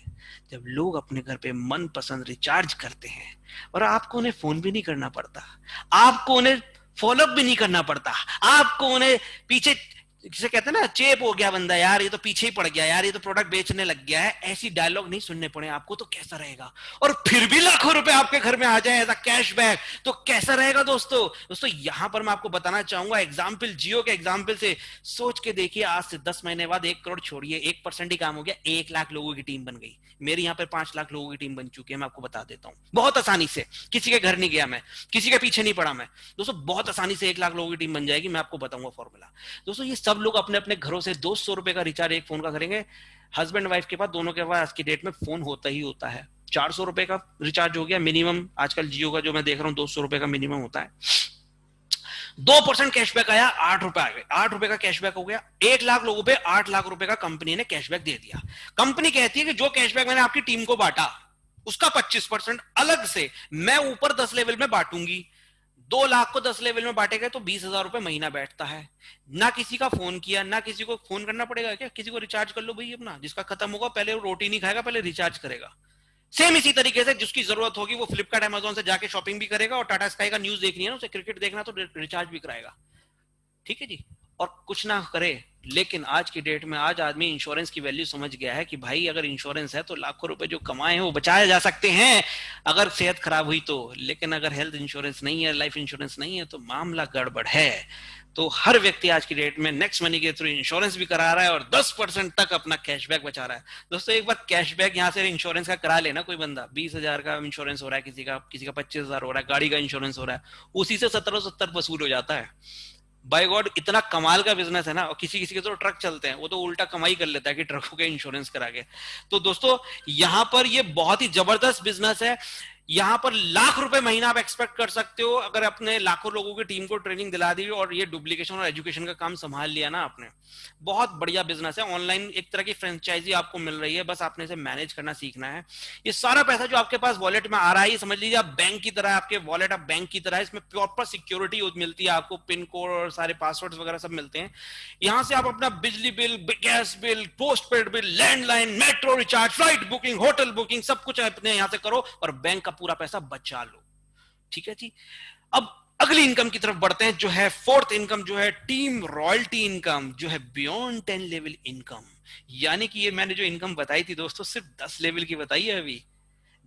जब लोग अपने घर पे मनपसंद रिचार्ज करते हैं और आपको उन्हें फोन भी नहीं करना पड़ता, आपको उन्हें फॉलोअप भी नहीं करना पड़ता, आपको उन्हें पीछे, जिसे कहते हैं ना चेप हो गया बंदा यार, ये तो पीछे ही पड़ गया यार, ये तो प्रोडक्ट बेचने लग गया है, ऐसी डायलॉग नहीं सुनने पड़े आपको, तो कैसा रहेगा। और फिर भी लाखों रुपए आपके घर में आ जाए एज अ कैशबैक, तो कैसा रहेगा दोस्तों। दोस्तों यहां पर मैं आपको बताना चाहूंगा एग्जाम्पल, जियो के एग्जाम्पल से सोच के देखिए, आज से 10 महीने बाद 1 करोड़ छोड़िए, 1% ही काम हो गया, 1 लाख लोगों की टीम बन गई। मेरी यहाँ पे 5 लाख लोगों की टीम बन चुकी है, मैं आपको बता देता हूँ बहुत आसानी से, किसी के घर नहीं गया मैं, किसी के पीछे नहीं पड़ा मैं। दोस्तों बहुत आसानी से 1 लाख लोगों की टीम बन जाएगी, मैं आपको बताऊंगा फॉर्मूला। दोस्तों ये सब लोग अपने अपने घरों से 200 रुपए का रिचार्ज एक फोन का करेंगे। हस्बैंड वाइफ के पास, दोनों के पास आज की डेट में फोन होता ही होता है। 400 रुपए का रिचार्ज हो गया मिनिमम, आजकल जियो का जो मैं देख रहा हूँ 200 रुपए का मिनिमम होता है। 2% कैशबैक आया, 8 रुपए आ गए, 8 रुपए का कैशबैक हो गया, 1 लाख लोगों पे 8 लाख रुपए का कंपनी ने कैशबैक दे दिया। कंपनी कहती है कि जो कैशबैक मैंने आपकी टीम को बांटा उसका 25% अलग से मैं ऊपर 10 लेवल में बांटूंगी। 2 लाख को 10 लेवल में बांटेगा तो 20,000 रुपए महीना बैठता है। ना किसी का फोन किया, ना किसी को फोन करना पड़ेगा, क्या किसी को रिचार्ज कर लो भाई अपना, जिसका खत्म होगा पहले वो रोटी नहीं खाएगा, पहले रिचार्ज करेगा। सेम इसी तरीके से जिसकी जरूरत होगी वो फ्लिपकार्ट अमेजोन से जाके शॉपिंग भी करेगा, और टाटा स्काई का न्यूज देखनी है ना उसे, क्रिकेट देखना तो रिचार्ज भी कराएगा। ठीक है जी। और कुछ ना करे, लेकिन आज की डेट में आज आदमी इंश्योरेंस की वैल्यू समझ गया है कि भाई अगर इंश्योरेंस है तो लाखों रुपए जो कमाए हैं वो बचाए जा सकते हैं अगर सेहत खराब हुई तो। लेकिन अगर हेल्थ इंश्योरेंस नहीं है, लाइफ इंश्योरेंस नहीं है, तो मामला गड़बड़ है। तो हर व्यक्ति आज की डेट में नेक्स्ट मनी के थ्रू इंश्योरेंस भी करा रहा है और 10% तक अपना कैशबैक बचा रहा है। दोस्तों एक बार कैशबैक यहाँ से इंश्योरेंस का करा लेना, कोई बंदा 20,000 का इंश्योरेंस हो रहा है, किसी का 25,000 हो रहा है, गाड़ी का इंश्योरेंस हो रहा है, उसी से 1770 वसूल हो जाता है। बाय गॉड इतना कमाल का बिजनेस है ना। और किसी किसी के तो ट्रक चलते हैं, वो तो उल्टा कमाई कर लेता है कि ट्रकों के इंश्योरेंस करा के। तो दोस्तों यहां पर ये बहुत ही जबरदस्त बिजनेस है। यहां पर लाख रुपए महीना आप एक्सपेक्ट कर सकते हो अगर अपने लाखों लोगों की टीम को ट्रेनिंग दिला दी और ये डुप्लीकेशन और एजुकेशन का काम संभाल लिया ना आपने। बहुत बढ़िया बिजनेस है, ऑनलाइन एक तरह की फ्रेंचाइजी आपको मिल रही है, बस आपने इसे मैनेज करना सीखना है। ये सारा पैसा जो आपके पास वॉलेट में आ रहा है, ये समझ लीजिए आप बैंक की तरह, आपके वॉलेट आप बैंक की तरह है, इसमें प्रॉपर सिक्योरिटी मिलती है आपको, पिन कोड और सारे पासवर्ड्स वगैरह सब मिलते हैं। यहां से आप अपना बिजली bill, gas bill, postpaid bill, landline, metro recharge, flight booking, hotel booking, सब कुछ अपने यहां से करो और बैंक का पूरा पैसा बचा लो। ठीक है जी। अब अगली इनकम की तरफ बढ़ते हैं, जो है फोर्थ इनकम, जो है टीम रॉयल्टी इनकम, जो है बियॉन्ड 10 लेवल इनकम। यानी कि ये मैंने जो इनकम बताई थी दोस्तों सिर्फ 10 लेवल की बताई है अभी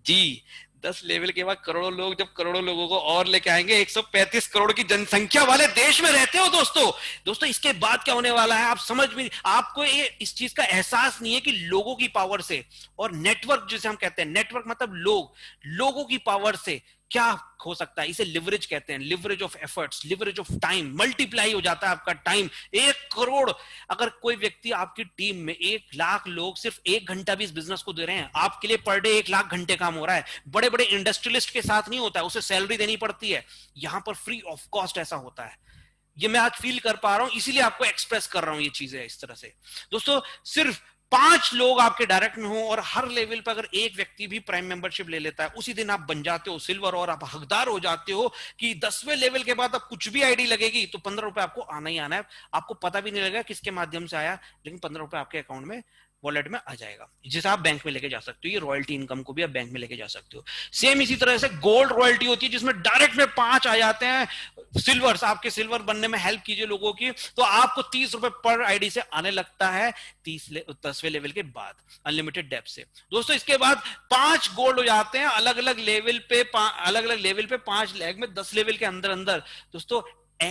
जी। 10 लेवल के बाद करोड़ों लोग, जब करोड़ों लोगों को और लेके आएंगे, 135 करोड़ की जनसंख्या वाले देश में रहते हो दोस्तों इसके बाद क्या होने वाला है आप समझ भी, आपको ये इस चीज का एहसास नहीं है कि लोगों की पावर से, और नेटवर्क जिसे हम कहते हैं, नेटवर्क मतलब लोगों की पावर से क्या हो सकता है। इसे लिवरेज कहते हैं, leverage of efforts, leverage of time, multiply हो जाता है आपका टाइम। 1 करोड़, अगर कोई व्यक्ति आपकी टीम में 1 लाख लोग सिर्फ 1 घंटा भी इस बिजनेस को दे रहे हैं, आपके लिए पर डे 1 लाख घंटे काम हो रहा है। बड़े बड़े इंडस्ट्रियलिस्ट के साथ नहीं होता है, उसे सैलरी देनी पड़ती है, यहां पर फ्री ऑफ कॉस्ट ऐसा होता है। ये मैं आज फील कर पा रहा हूं, इसीलिए आपको एक्सप्रेस कर रहा हूं ये चीजें इस तरह से। दोस्तों सिर्फ 5 लोग आपके डायरेक्ट में हो और हर लेवल पर अगर एक व्यक्ति भी प्राइम मेंबरशिप ले लेता है, उसी दिन आप बन जाते हो सिल्वर और आप हकदार हो जाते हो कि 10वें लेवल के बाद अब कुछ भी आईडी लगेगी तो 15 रुपए आपको आना ही आना है। आपको पता भी नहीं लगेगा किसके माध्यम से आया, लेकिन 15 रुपए आपके अकाउंट में वॉलेट में आ जाएगा, जिसे आप बैंक में लेके जा सकते हो। ये रॉयल्टी इनकम को भी आप बैंक में लेके जा सकते हो। सेम इसी तरह से गोल्ड रॉयल्टी होती है, जिसमें डायरेक्ट में 5 आ जाते हैं। सिल्वर, आपके सिल्वर बनने में हेल्प कीजिए लोगों की, तो आपको 30 रुपए पर आईडी से आने लगता है 10वें लेवल के बाद, अनलिमिटेड डेप्थ से। दोस्तों इसके बाद 5 गोल्ड हो जाते हैं अलग अलग लेवल पे, 5 लैग में 10 लेवल के अंदर अंदर। दोस्तों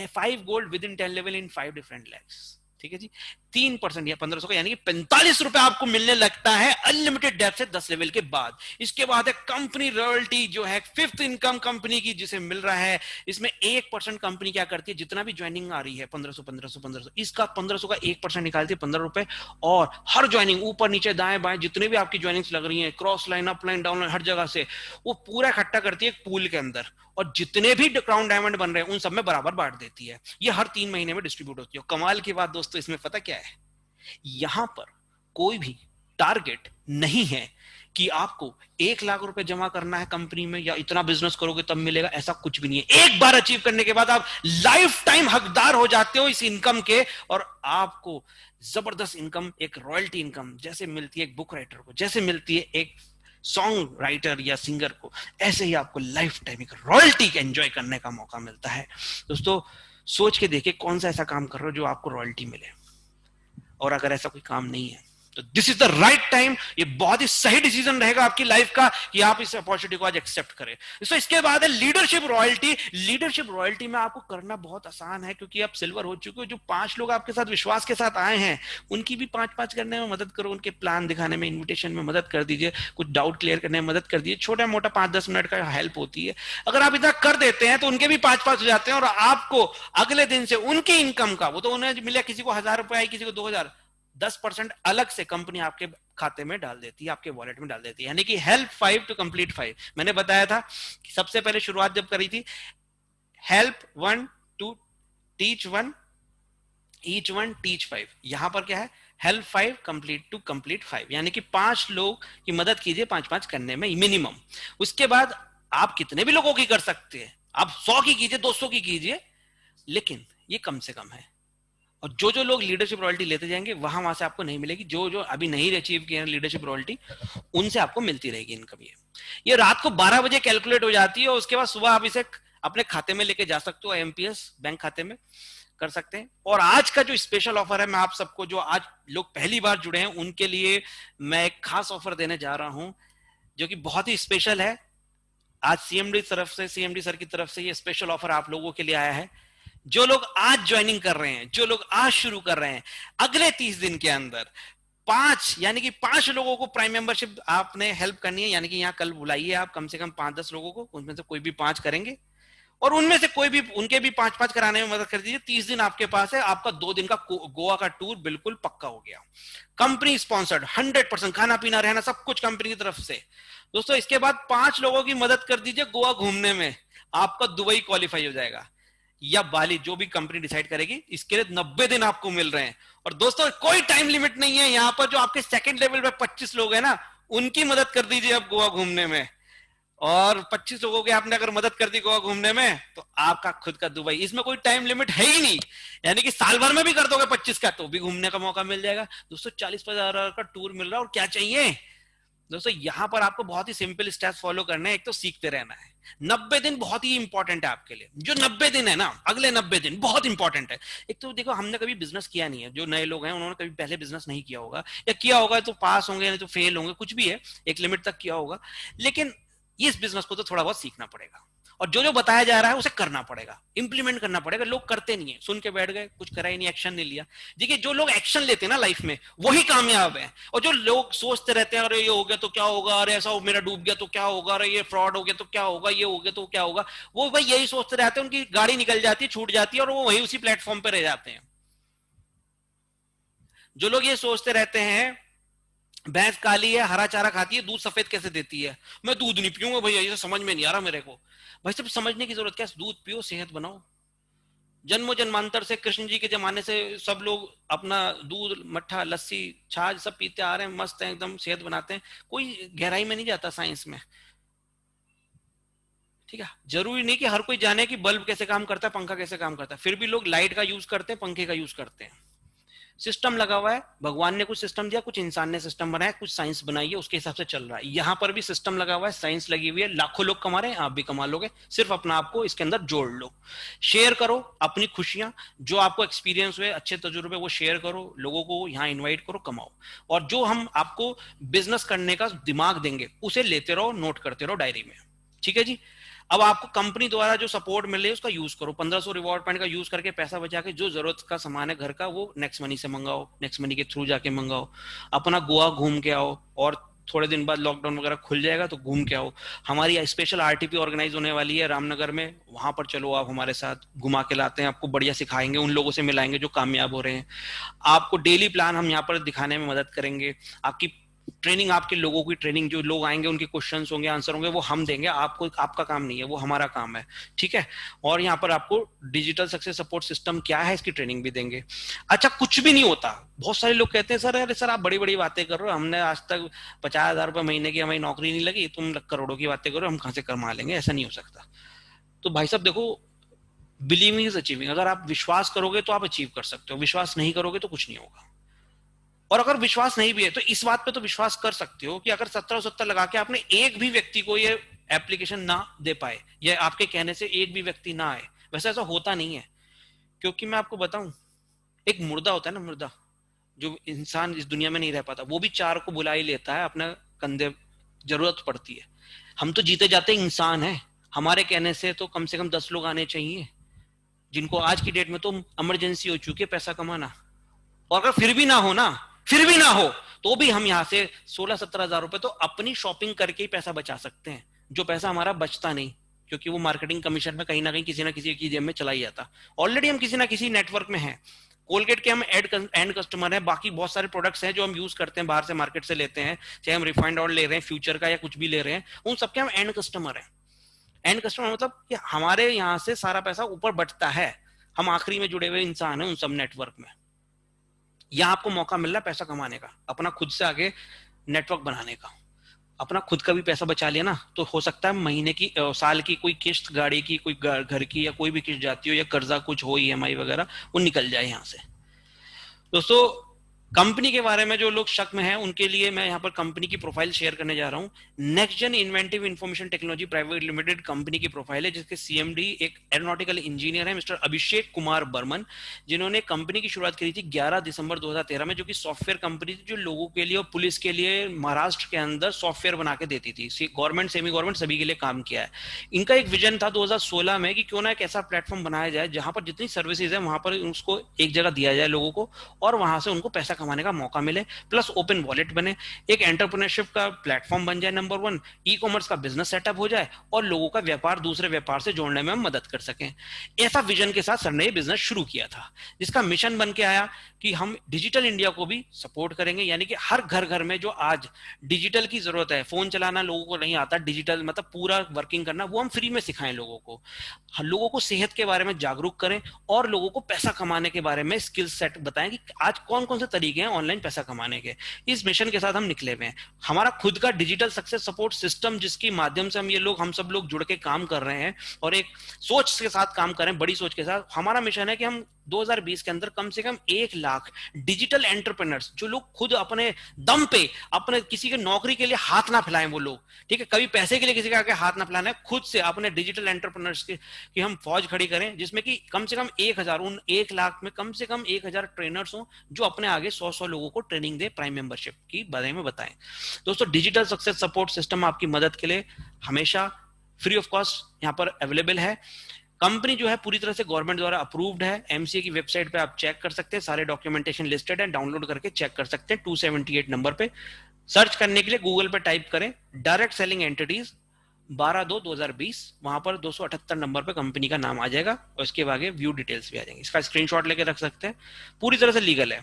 5 gold within 10 level in 5 different legs, ठीक है जी। 3% या 1500 का, यानी कि 45 रुपए आपको मिलने लगता है अनलिमिटेड डेप्थ से 10 लेवल के बाद। इसके बाद है कंपनी रॉयल्टी, जो है फिफ्थ इनकम कंपनी की जिसे मिल रहा है। इसमें 1% कंपनी क्या करती है, जितना भी ज्वाइनिंग आ रही है 1500 इसका 1500 का 1% निकालती है 15 रुपए। और हर ज्वाइनिंग ऊपर नीचे दाएं बाएं जितने भी आपकी ज्वाइनिंग्स लग रही है, cross line, up line, down line, हर जगह से वो पूरा इकट्ठा करती है एक पूल के अंदर, और जितने भी क्राउन डायमंड बन रहे हैं उन सब में बराबर बांट देती है। ये हर 3 महीने में डिस्ट्रीब्यूट होती है। कमाल की बात दोस्तों इसमें पता क्या है, यहां पर कोई भी टारगेट नहीं है कि आपको 1 लाख रुपए जमा करना है कंपनी में, या इतना बिजनेस करोगे तब मिलेगा, ऐसा कुछ भी नहीं है। एक बार अचीव करने के बाद आप लाइफ टाइम हकदार हो जाते हो इस इनकम के, और आपको जबरदस्त इनकम, एक रॉयल्टी इनकम जैसे मिलती है एक बुक राइटर को, जैसे मिलती है एक सॉन्ग राइटर या सिंगर को, ऐसे ही आपको लाइफ टाइम एक रॉयल्टी एंजॉय करने का मौका मिलता है। दोस्तों सोच के देखिए कौन सा ऐसा काम कर रहे हो जो आपको रॉयल्टी मिले, और अगर ऐसा कोई काम नहीं है तो this is the right time. ये बहुत ही सही डिसीजन रहेगा आपकी लाइफ का कि आप इस अपॉर्चुनिटी को आज एक्सेप्ट करें। तो इसके बाद है लीडरशिप रॉयल्टी। लीडरशिप रॉयल्टी में आपको करना बहुत आसान है, क्योंकि आप सिल्वर हो चुके हो। जो 5 लोग आपके साथ विश्वास के साथ आए हैं उनकी भी 5-5 करने में मदद करो, उनके प्लान दिखाने में, इन्विटेशन में मदद कर दीजिए, कुछ डाउट क्लियर करने में मदद कर दीजिए। छोटा मोटा 5-10 मिनट का हेल्प होती है। अगर आप इतना कर देते हैं तो उनके भी 5-5 हो जाते हैं, और आपको अगले दिन से उनकी इनकम का, वो तो उन्हें मिला किसी को 1000 रुपए आई, किसी को 2000, 10% अलग से कंपनी आपके खाते में डाल देती है, आपके वॉलेट में डाल देती है। यानी कि हेल्प 5 टू कंप्लीट 5। मैंने बताया था कि सबसे पहले शुरुआत जब करी थी, help 1 to teach 1, each 1 teach 5। यहां पर क्या है, हेल्प 5 कंप्लीट टू कंप्लीट 5, यानी कि 5 लोग की मदद कीजिए 5-5 करने में मिनिमम। उसके बाद आप कितने भी लोगों की कर सकते हैं, आप 100 की कीजिए, 200 की कीजिए, लेकिन ये कम से कम है। और जो जो लोग लीडरशिप रॉयल्टी लेते जाएंगे वहां से आपको नहीं मिलेगी। जो जो अभी नहीं अचीव किए हैं लीडरशिप रॉयल्टी, उनसे आपको मिलती रहेगी इनकम। ये रात को 12 बजे कैलकुलेट हो जाती है, और उसके बाद सुबह आप इसे अपने खाते में लेके जा सकते हो, एमपीएस बैंक खाते में कर सकते हैं। और आज का जो स्पेशल ऑफर है, मैं आप सबको, जो आज लोग पहली बार जुड़े हैं उनके लिए मैं एक खास ऑफर देने जा रहा हूं, जो कि बहुत ही स्पेशल है। आज सीएमडी सर की तरफ से ये स्पेशल ऑफर आप लोगों के लिए आया है। जो लोग आज ज्वाइनिंग कर रहे हैं, जो लोग आज शुरू कर रहे हैं, अगले 30 दिन के अंदर 5, यानी कि 5 लोगों को प्राइम मेंबरशिप आपने हेल्प करनी है। यानी कि यहाँ कल बुलाइए आप कम से कम 5-10 लोगों को, उनमें से कोई भी 5 करेंगे, और उनमें से कोई भी, उनके भी 5-5 कराने में मदद कर दीजिए। 30 दिन आपके पास है, आपका 2 दिन का गोवा का टूर बिल्कुल पक्का हो गया। कंपनी स्पॉन्सर्ड 100%, खाना पीना रहना सब कुछ कंपनी की तरफ से। दोस्तों इसके बाद 5 लोगों की मदद कर दीजिए गोवा घूमने में, आपका दुबई क्वालिफाई हो जाएगा, या बाली, जो भी कंपनी डिसाइड करेगी। इसके लिए 90 दिन आपको मिल रहे हैं। और दोस्तों कोई टाइम लिमिट नहीं है। यहां पर जो आपके सेकंड लेवल पे 25 लोग हैं ना, उनकी मदद कर दीजिए आप गोवा घूमने में। और 25 लोगों की आपने अगर मदद कर दी गोवा घूमने में, तो आपका खुद का दुबई। इसमें कोई टाइम लिमिट है ही नहीं, यानी कि साल भर में भी कर दोगे 25 का तो भी घूमने का मौका मिल जाएगा। दोस्तों 40,000 का टूर मिल रहा है, और क्या चाहिए। दोस्तों यहां पर आपको बहुत ही सिंपल स्टेप्स फॉलो करने हैं। एक तो सीखते रहना है। 90 दिन बहुत ही इंपॉर्टेंट है आपके लिए। जो 90 दिन है ना, अगले 90 दिन बहुत इंपॉर्टेंट है। एक तो देखो, हमने कभी बिजनेस किया नहीं है, जो नए लोग हैं उन्होंने कभी पहले बिजनेस नहीं किया होगा, या किया होगा तो पास होंगे, नहीं तो फेल होंगे, कुछ भी है, एक लिमिट तक किया होगा। लेकिन इस बिजनेस को तो थोड़ा बहुत सीखना पड़ेगा, और जो जो बताया जा रहा है उसे करना पड़ेगा, इंप्लीमेंट करना पड़ेगा। लोग करते नहीं है, सुन के बैठ गए, कुछ करा ही नहीं, एक्शन नहीं लिया। देखिए जो लोग एक्शन लेते हैं ना लाइफ में, वही कामयाब है। और जो लोग सोचते रहते हैं, अरे ये हो गया तो क्या होगा, अरे ऐसा मेरा डूब गया तो क्या होगा, अरे ये फ्रॉड हो गया तो क्या होगा, ये हो गया तो क्या होगा, वो भाई यही सोचते रहते हैं। उनकी गाड़ी निकल जाती है, छूट जाती है, और वो वही उसी प्लेटफॉर्म पर रह जाते हैं। जो लोग ये सोचते रहते हैं, भैंस काली है, हरा चारा खाती है, दूध सफेद कैसे देती है, मैं दूध नहीं पीऊंगा भैया, ये समझ में नहीं आ रहा मेरे को। भाई सब समझने की जरूरत क्या है, दूध पियो, सेहत बनाओ। जन्मों जन्मांतर से, कृष्ण जी के जमाने से सब लोग अपना दूध, मट्ठा, लस्सी, छाछ सब पीते आ रहे हैं, मस्त है एकदम, सेहत बनाते हैं। कोई गहराई में नहीं जाता साइंस में, ठीक है। जरूरी नहीं कि हर कोई जाने कि बल्ब कैसे काम करता है, पंखा कैसे काम करता है, फिर भी लोग लाइट का यूज करते हैं, पंखे का यूज करते हैं। सिस्टम लगा हुआ है, भगवान ने कुछ सिस्टम दिया, कुछ इंसान ने सिस्टम बनाया, कुछ साइंस बनाई है, उसके हिसाब से चल रहा है। यहां पर भी सिस्टम लगा हुआ है, साइंस लगी हुई है, लाखों लोग कमा रहे हैं, आप भी कमा लोगे, सिर्फ अपना आपको इसके अंदर जोड़ लो। शेयर करो अपनी खुशियां, जो आपको एक्सपीरियंस हुए, अच्छे तजुर्बे, वो शेयर करो, लोगों को यहाँ इन्वाइट करो, कमाओ। और जो हम आपको बिजनेस करने का दिमाग देंगे उसे लेते रहो, नोट करते रहो डायरी में, ठीक है जी। अब आपको कंपनी द्वारा जो सपोर्ट मिल रही है उसका यूज करो, 1500 रिवॉर्ड पॉइंट का यूज करके पैसा बचा के जो जरूरत का सामान है घर का वो नेक्स्ट मनी से मंगाओ, नेक्स्ट मनी के थ्रू जाके मंगाओ, अपना गोवा घूम के आओ, और थोड़े दिन बाद लॉकडाउन वगैरह खुल जाएगा तो घूम के आओ। हमारी स्पेशल आरटीपी ऑर्गेनाइज होने वाली है रामनगर में, वहां पर चलो, आप हमारे साथ घुमा के लाते हैं, आपको बढ़िया सिखाएंगे, उन लोगों से मिलाएंगे जो कामयाब हो रहे हैं। आपको डेली प्लान हम यहाँ पर दिखाने में मदद करेंगे, आपकी ट्रेनिंग, आपके लोगों की ट्रेनिंग, जो लोग आएंगे उनके क्वेश्चंस होंगे, आंसर होंगे, वो हम देंगे आपको, आपका काम नहीं है, वो हमारा काम है, ठीक है। और यहाँ पर आपको डिजिटल सक्सेस सपोर्ट सिस्टम क्या है इसकी ट्रेनिंग भी देंगे। अच्छा, कुछ भी नहीं होता, बहुत सारे लोग कहते हैं सर, अरे सर आप बड़ी बड़ी बातें कर रहे हो, हमने आज तक 50,000 रुपए महीने की हमारी नौकरी नहीं लगी, तुम करोड़ों की बातें करो, हम कहां से कमा लेंगे, ऐसा नहीं हो सकता। तो भाई साहब देखो, बिलीविंग इज अचीविंग, अगर आप विश्वास करोगे तो आप अचीव कर सकते हो, विश्वास नहीं करोगे तो कुछ नहीं होगा। और अगर विश्वास नहीं भी है तो इस बात पे तो विश्वास कर सकते हो कि अगर 1770 लगा के आपने एक भी व्यक्ति को ये एप्लीकेशन ना दे पाए, या आपके कहने से एक भी व्यक्ति ना आए, वैसे ऐसा होता नहीं है। क्योंकि मैं आपको बताऊं, एक मुर्दा होता है ना, मुर्दा, जो इंसान इस दुनिया में नहीं रह पाता, वो भी चार को बुला ही लेता है अपने कंधे, जरूरत पड़ती है। हम तो जीते जाते इंसान है, हमारे कहने से तो कम से कम 10 लोग आने चाहिए, जिनको आज की डेट में तो इमरजेंसी हो चुकी है पैसा कमाना। और अगर फिर भी ना हो ना, फिर भी ना हो, तो भी हम यहां से 16-17 हजार रुपए तो अपनी शॉपिंग करके ही पैसा बचा सकते हैं, जो पैसा हमारा बचता नहीं, क्योंकि वो मार्केटिंग कमीशन में कहीं ना किसी की जेब में चला ही जाता। ऑलरेडी हम किसी ना किसी नेटवर्क में हैं, कोलगेट के हम एंड कस्टमर हैं, बाकी बहुत सारे प्रोडक्ट्स हैं जो हम यूज करते हैं, बाहर से मार्केट से लेते हैं, चाहे हम रिफाइंड ऑयल ले रहे हैं, फ्यूचर का या कुछ भी ले रहे हैं, उन सबके हम एंड कस्टमर हैं। एंड कस्टमर मतलब कि हमारे यहाँ से सारा पैसा ऊपर बचता है, हम आखिरी में जुड़े हुए इंसान हैं उन सब नेटवर्क में। यहाँ आपको मौका मिल रहा है पैसा कमाने का, अपना खुद से आगे नेटवर्क बनाने का, अपना खुद का भी पैसा बचा लिया ना, तो हो सकता है महीने की साल की कोई किस्त, गाड़ी की, कोई घर की, या कोई भी किस्त जाती हो, या कर्जा कुछ हो, ईएमआई वगैरह, वो निकल जाए यहाँ से। दोस्तों, कंपनी के बारे में जो लोग शक में हैं उनके लिए मैं यहाँ पर कंपनी की प्रोफाइल शेयर करने जा रहा हूँ। Next Gen Inventive Information Technology Private Limited company की प्रोफाइल है, जिसके सीएमडी एक एरोनॉटिकल इंजीनियर है, मिस्टर अभिषेक कुमार बर्मन, जिन्होंने कंपनी की शुरुआत करी थी 11 दिसंबर 2013 में, जो कि सॉफ्टवेयर कंपनी थी, जो लोगों के लिए और पुलिस के लिए महाराष्ट्र के अंदर सॉफ्टवेयर बना के देती थी, गवर्नमेंट सेमी गवर्नमेंट सभी के लिए काम किया है। इनका एक विजन था 2016 में कि क्यों ना एक ऐसा प्लेटफॉर्म बनाया जाए जहां पर जितनी सर्विसेज है वहां पर उसको एक जगह दिया जाए लोगों को, और वहां से उनको पैसा कमाने का मौका मिले, प्लस ओपन वॉलेट बने, एक एंटरप्रेन्योरशिप का प्लेटफॉर्म बन जाए, नंबर 1 ई कॉमर्स का बिजनेस सेटअप हो जाए, और लोगों का व्यापार दूसरे व्यापार से जोड़ने में हम मदद कर सकें। ऐसा विजन के साथ सर ने बिजनेस शुरू किया था, जिसका मिशन बन के आया कि हम डिजिटल इंडिया को भी सपोर्ट करेंगे, यानी कि हर घर घर में जो आज डिजिटल की जरूरत है, फोन चलाना लोगों को नहीं आता, डिजिटल मतलब पूरा वर्किंग करना, वो हम फ्री में सिखाएं लोगों को, लोगों को सेहत के बारे में जागरूक करें, और लोगों को पैसा कमाने के बारे में स्किल सेट बताएं कि आज कौन कौन से तरीके हैं ऑनलाइन पैसा कमाने के। इस मिशन के साथ हम निकले हुए हैं। हमारा खुद का डिजिटल सक्सेस सपोर्ट सिस्टम, जिसके माध्यम से हम सब लोग जुड़ के काम कर रहे हैं, और एक सोच के साथ काम करें, बड़ी सोच के साथ। हमारा मिशन है कि हम 2020 के अंदर कम से कम 1 लाख डिजिटल एंटरप्रेन्योर्स, जो लोग खुद अपने दम पे, अपने किसी के नौकरी के लिए हाथ ना फैलाएं, वो लोग, ठीक है, कभी पैसे के लिए किसी के आगे हाथ ना फैलाना है, खुद से अपने डिजिटल एंटरप्रेन्योर्स की हम फौज खड़ी करें, जिसमें कि कम से कम 1000, उन 1 लाख में कम से कम 1000 ट्रेनर्स हो, जो अपने आगे 100 लोगों को ट्रेनिंग दे, प्राइम मेंबरशिप की बारे में बताएं। दोस्तों, डिजिटल सक्सेस सपोर्ट सिस्टम आपकी मदद के लिए हमेशा फ्री ऑफ कॉस्ट यहाँ पर अवेलेबल है। कंपनी जो है पूरी तरह से गवर्नमेंट द्वारा अप्रूव्ड है, एमसीए की वेबसाइट पे आप चेक कर सकते हैं, सारे डॉक्यूमेंटेशन लिस्टेड है, डाउनलोड करके चेक कर सकते हैं। 278 नंबर पे सर्च करने के लिए गूगल पे टाइप करें डायरेक्ट सेलिंग एंटिटीज 12/2/2020, वहां पर 278 नंबर पे कंपनी का नाम आ जाएगा, और इसके आगे व्यू डिटेल्स भी आ जाएंगे, इसका स्क्रीनशॉट लेके रख सकते हैं, पूरी तरह से लीगल है।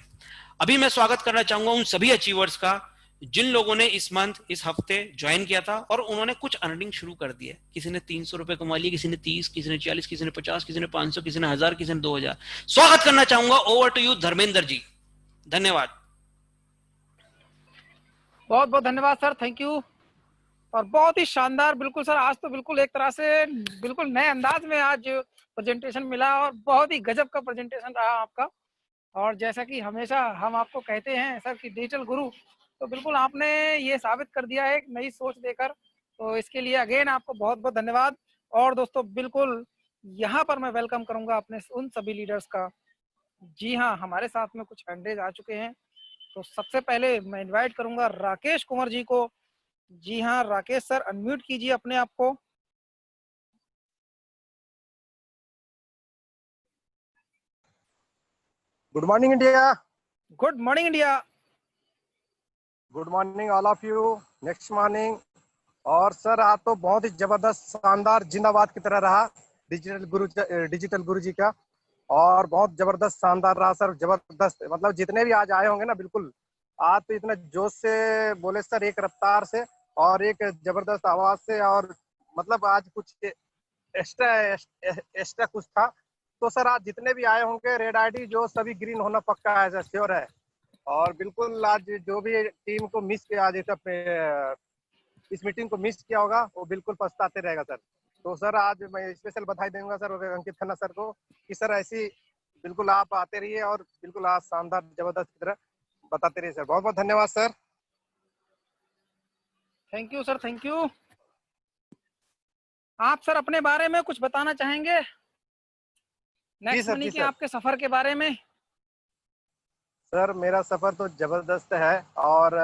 अभी मैं स्वागत करना चाहूंगा उन सभी अचीवर्स का जिन लोगों ने इस मंथ, इस हफ्ते ज्वाइन किया था, और उन्होंने कुछ अर्निंग शुरू कर दी है। किसी ने 300 रुपए कमा लिए, किसी ने 30, किसी ने 40, किसी ने 50, किसी ने 500, किसी ने 1000, किसी ने 2000। स्वागत करना चाहूंगा, over to you Dharmendra ji, धन्यवाद। बहुत बहुत धन्यवाद सर, थैंक यू। और बहुत ही शानदार, बिल्कुल सर, आज तो बिल्कुल एक तरह से बिल्कुल नए अंदाज में आज प्रेजेंटेशन मिला, और बहुत ही गजब का प्रेजेंटेशन रहा आपका। और जैसा कि हमेशा हम आपको कहते हैं सर कि डिजिटल गुरु, तो बिल्कुल आपने ये साबित कर दिया है एक नई सोच देकर, तो इसके लिए अगेन आपको बहुत बहुत धन्यवाद। और दोस्तों बिल्कुल यहाँ पर मैं वेलकम करूंगा अपने उन सभी लीडर्स का। जी हाँ, हमारे साथ में कुछ कैंडिडेट आ चुके हैं, तो सबसे पहले मैं इनवाइट करूंगा राकेश कुंवर जी को। जी हाँ राकेश सर, अनम्यूट कीजिए अपने आप को। Good morning India. Good morning India. Good morning all of you. Next morning. और सर आज तो बहुत ही जबरदस्त शानदार जिंदाबाद की तरह रहा डिजिटल गुरु जी का। और बहुत जबरदस्त शानदार रहा सर, जबरदस्त। मतलब जितने भी आज आए होंगे ना, बिल्कुल आज तो इतने जोश से बोले सर, एक रफ्तार से और एक जबरदस्त आवाज से। और मतलब आज कुछ एक्स्ट्रा एक्स्ट्रा कुछ था। तो सर आज जितने भी आए होंगे, रेड आईडी जो सभी ग्रीन होना पक्का है सर, श्योर है। और बिल्कुल आज जो भी टीम को मिस किया, आज इस मीटिंग को मिस किया होगा, वो बिल्कुल पछताते रहेगा सर। तो सर आज मैं स्पेशल बधाई दूंगा सर अंकित खन्ना सर को कि सर ऐसी बिल्कुल आप आते रहिए और बिल्कुल आज शानदार जबरदस्त की तरह बताते रहिए सर। बहुत बहुत धन्यवाद sir. Thank you sir, thank you. आप सर अपने बारे में कुछ बताना चाहेंगे जी नेक्स्ट सर, मनी जी के सर। आपके सफर के बारे में? सर मेरा सफर तो जबरदस्त है। और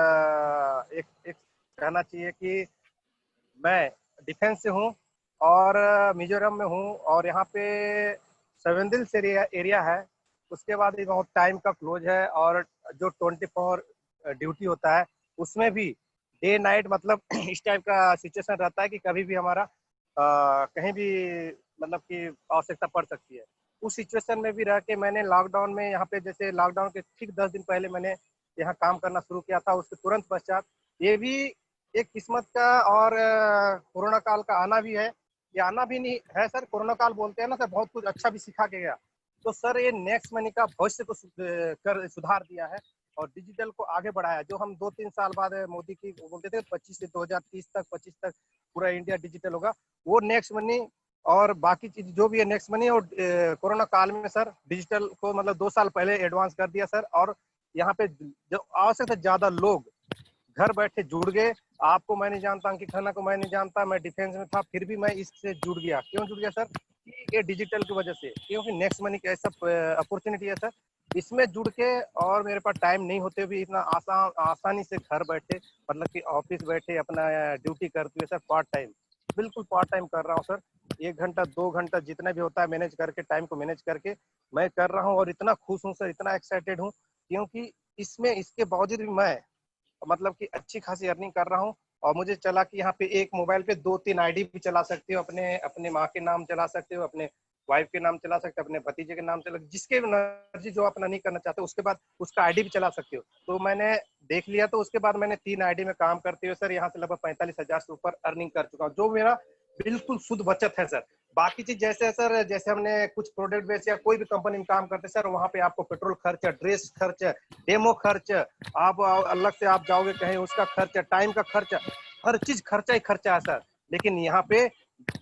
एक एक कहना चाहिए कि मैं डिफेंस से हूँ और मिजोरम में हूँ। और यहाँ पे 7 से एरिया है। उसके बाद भी बहुत टाइम का क्लोज है। और जो 24 ड्यूटी होता है, उसमें भी डे नाइट मतलब इस टाइप का सिचुएशन रहता है कि कभी भी हमारा कहीं भी मतलब कि आवश्यकता पड़ सकती है। उस सिचुएशन में भी रह के मैंने लॉकडाउन में यहाँ पे, जैसे लॉकडाउन के ठीक 10 दिन पहले मैंने यहाँ काम करना शुरू किया था। उसके तुरंत पश्चात ये भी एक किस्मत का और कोरोना काल का आना भी है। ये आना भी नहीं है सर, कोरोना काल बोलते हैं ना सर, बहुत कुछ अच्छा भी सिखा के गया। तो सर ये नेक्स्ट मनी का भविष्य को कर सुधार दिया है और डिजिटल को आगे बढ़ाया। जो हम 2-3 साल बाद मोदी की बोलते थे 25 से 2030 तक, 25 तक पूरा इंडिया डिजिटल होगा, वो नेक्स्ट मनी और बाकी चीज जो भी है नेक्स्ट मनी और कोरोना काल में सर डिजिटल को मतलब 2 साल पहले एडवांस कर दिया सर। और यहाँ पे जो आवश्यक से ज्यादा लोग घर बैठे जुड़ गए। आपको मैं नहीं जानता, अंकित खन्ना को मैं नहीं जानता, मैं डिफेंस में था, फिर भी मैं इससे जुड़ गया। क्यों जुड़ गया सर? ये डिजिटल की वजह से, क्योंकि नेक्स्ट मनी का ऐसा अपॉर्चुनिटी है सर, इसमें जुड़ के। और मेरे पास टाइम नहीं होते हुए इतना आसानी से घर बैठे मतलब कि ऑफिस बैठे अपना ड्यूटी करते हुए सर, पार्ट टाइम, बिल्कुल पार्ट टाइम कर रहा हूँ सर। 1 घंटा 2 घंटा जितना भी होता है मैनेज करके, टाइम को मैनेज करके मैं कर रहा हूँ। और इतना खुश हूँ सर, इतना एक्साइटेड हूँ, क्योंकि इसमें इसके बावजूद भी मैं मतलब कि अच्छी खासी अर्निंग कर रहा हूँ। और मुझे चला कि यहाँ पे एक मोबाइल पे 2-3 आईडी भी चला सकते हो, अपने अपने माँ के नाम चला सकते हो, अपने वाइफ के नाम चला सकते हो, अपने भतीजे के नाम चला, जिसके मर्जी जो अपना नहीं करना चाहते उसके बाद उसका आईडी भी चला सकते हो। तो मैंने देख लिया, तो उसके बाद मैंने 3 आईडी में काम करते हुए सर यहाँ से लगभग 45,000 से ऊपर अर्निंग कर चुका हूँ, जो मेरा बिल्कुल शुद्ध बचत है सर। बाकी चीज जैसे सर, जैसे हमने कुछ प्रोडक्ट बेच या कोई भी कंपनी में काम करते सर, वहाँ पे आपको पेट्रोल खर्च, ड्रेस खर्च, डेमो खर्च, आप अलग से आप जाओगे कहीं उसका खर्चा, टाइम का खर्चा, हर चीज खर्चा ही खर्चा है सर। लेकिन यहाँ पे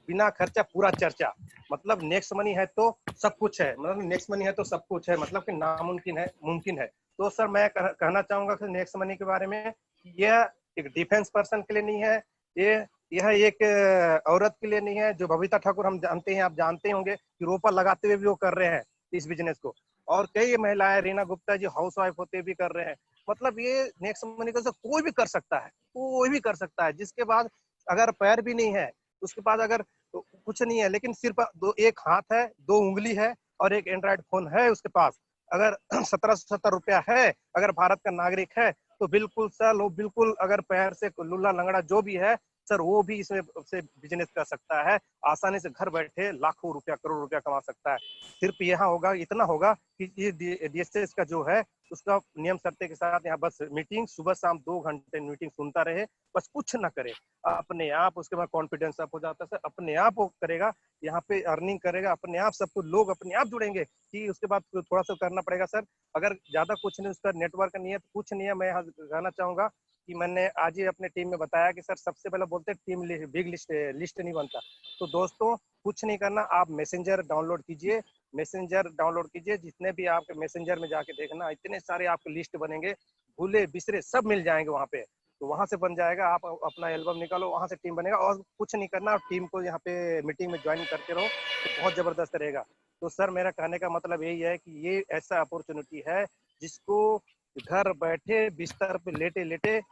बिना खर्चा पूरा चर्चा। मतलब नेक्स्ट मनी है तो सब कुछ है, मतलब नेक्स्ट मनी है तो सब कुछ है, मतलब कि नामुमकिन है मुमकिन है। तो सर मैं कहना चाहूंगा कि नेक्स्ट मनी के बारे में, यह एक डिफेंस पर्सन के लिए नहीं है, ये यह एक औरत के लिए नहीं है। जो बबीता ठाकुर हम जानते हैं, आप जानते होंगे कि रोपा लगाते हुए भी वो कर रहे हैं इस बिजनेस को। और कई महिलाएं, रीना गुप्ता जी हाउस वाइफ होते भी कर रहे हैं। मतलब ये नेक्स्ट मनी को कोई भी कर सकता है, कोई भी कर सकता है। जिसके बाद अगर पैर भी नहीं है, उसके पास अगर कुछ नहीं है, लेकिन सिर्फ एक हाथ है, 2 उंगली है और एक एंड्रॉइड फोन है उसके पास, अगर 1770 रुपया है, अगर भारत का नागरिक है, तो बिल्कुल सर वो बिल्कुल अगर पैर से लुल्ला लंगड़ा जो भी है सर, वो भी इसमें से बिजनेस कर सकता है। आसानी से घर बैठे लाखों रुपया, करोड़ रुपया कमा सकता है। सिर्फ यहाँ होगा, इतना होगा कि ये डीएसएस का जो है उसका नियम शर्तें के साथ यहाँ बस मीटिंग सुबह शाम 2 घंटे मीटिंग सुनता रहे, बस कुछ ना करे, अपने आप उसके बाद कॉन्फिडेंस अप हो जाता है सर, अपने आप वो करेगा, यहाँ पे अर्निंग करेगा अपने आप, सब कुछ लोग अपने आप जुड़ेंगे। कि उसके बाद थोड़ा सा करना पड़ेगा सर, अगर ज्यादा कुछ नहीं, उसका नेटवर्क नहीं है तो कुछ नहीं है। मैं यहाँ कहना चाहूंगा कि मैंने आज ही अपने टीम में बताया कि सर सबसे पहले बोलते हैं टीम बिग लिस्ट लिस्ट नहीं बनता। तो दोस्तों कुछ नहीं करना, आप मैसेंजर डाउनलोड कीजिए, मैसेंजर डाउनलोड कीजिए। जितने भी आपके मैसेंजर में जाके देखना, इतने सारे आपके लिस्ट बनेंगे, भूले बिसरे सब मिल जाएंगे वहाँ पे। तो वहाँ से बन जाएगा, आप अपना एल्बम निकालो, वहाँ से टीम बनेगा और कुछ नहीं करना, टीम को यहाँ पे मीटिंग में ज्वाइन करते रहो तो बहुत जबरदस्त रहेगा। तो सर मेरा कहने का मतलब यही है कि ये ऐसा अपॉर्चुनिटी है जिसको घर बैठे बिस्तर पे लेटे लेटे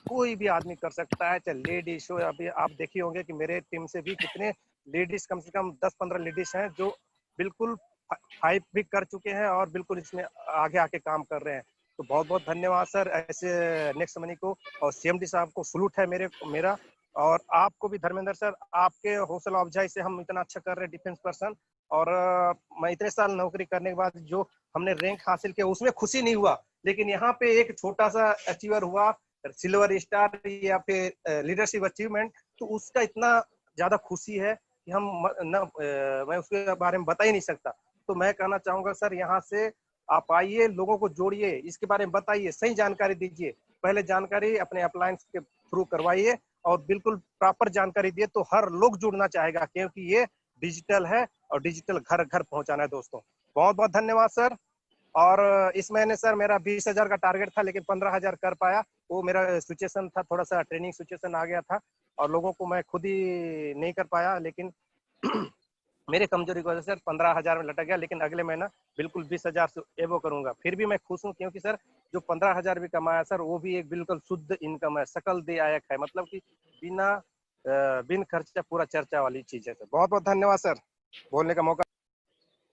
कोई भी आदमी कर सकता है, चाहे लेडीज हो। अभी आप देखे होंगे कि मेरे टीम से भी कितने लेडीज, कम से कम 10-15 लेडीज हैं जो बिल्कुल फाइट भी कर चुके हैं और बिल्कुल इसमें आगे आके काम कर रहे हैं। तो बहुत बहुत धन्यवाद सर ऐसे नेक्स्ट मनी को, और सीएमडी साहब को सलूट है मेरा, और आपको भी धर्मेंद्र सर, आपके हौसला अफजाई से हम इतना अच्छा कर रहे हैं डिफेंस पर्सन। और मैं इतने साल नौकरी करने के बाद जो हमने रैंक हासिल किया उसमें खुशी नहीं हुआ, लेकिन यहाँ पे एक छोटा सा अचीवर हुआ, सिल्वर स्टार या फिर लीडरशिप अचीवमेंट, तो उसका इतना ज्यादा खुशी है कि मैं उसके बारे में बता ही नहीं सकता। तो मैं कहना चाहूंगा सर, यहाँ से आप आइए, लोगों को जोड़िए, इसके बारे में बताइए, सही जानकारी दीजिए। पहले जानकारी अपने अप्लायंस के थ्रू करवाइए और बिल्कुल प्रॉपर जानकारी दिए तो हर लोग जुड़ना चाहेगा, क्योंकि ये डिजिटल है और डिजिटल घर घर पहुंचाना है दोस्तों। बहुत बहुत धन्यवाद सर। और इस महीने सर मेरा 20,000 का टारगेट था, लेकिन 15,000 कर पाया। वो मेरा सिचुएशन था, थोड़ा सा ट्रेनिंग सिचुएशन आ गया था और लोगों को मैं खुद ही नहीं कर पाया, लेकिन मेरे कमजोरी की वजह से 15,000 में लटक गया। लेकिन अगले महीना बिल्कुल 20,000 से एवो करूंगा। फिर भी मैं खुश हूँ, क्योंकि सर जो 15,000 भी कमाया सर, वो भी एक बिल्कुल शुद्ध इनकम है, सकल दे आयक है, मतलब कि बिन खर्चा पूरा चर्चा वाली चीज है सर। बहुत बहुत धन्यवाद सर बोलने का मौका।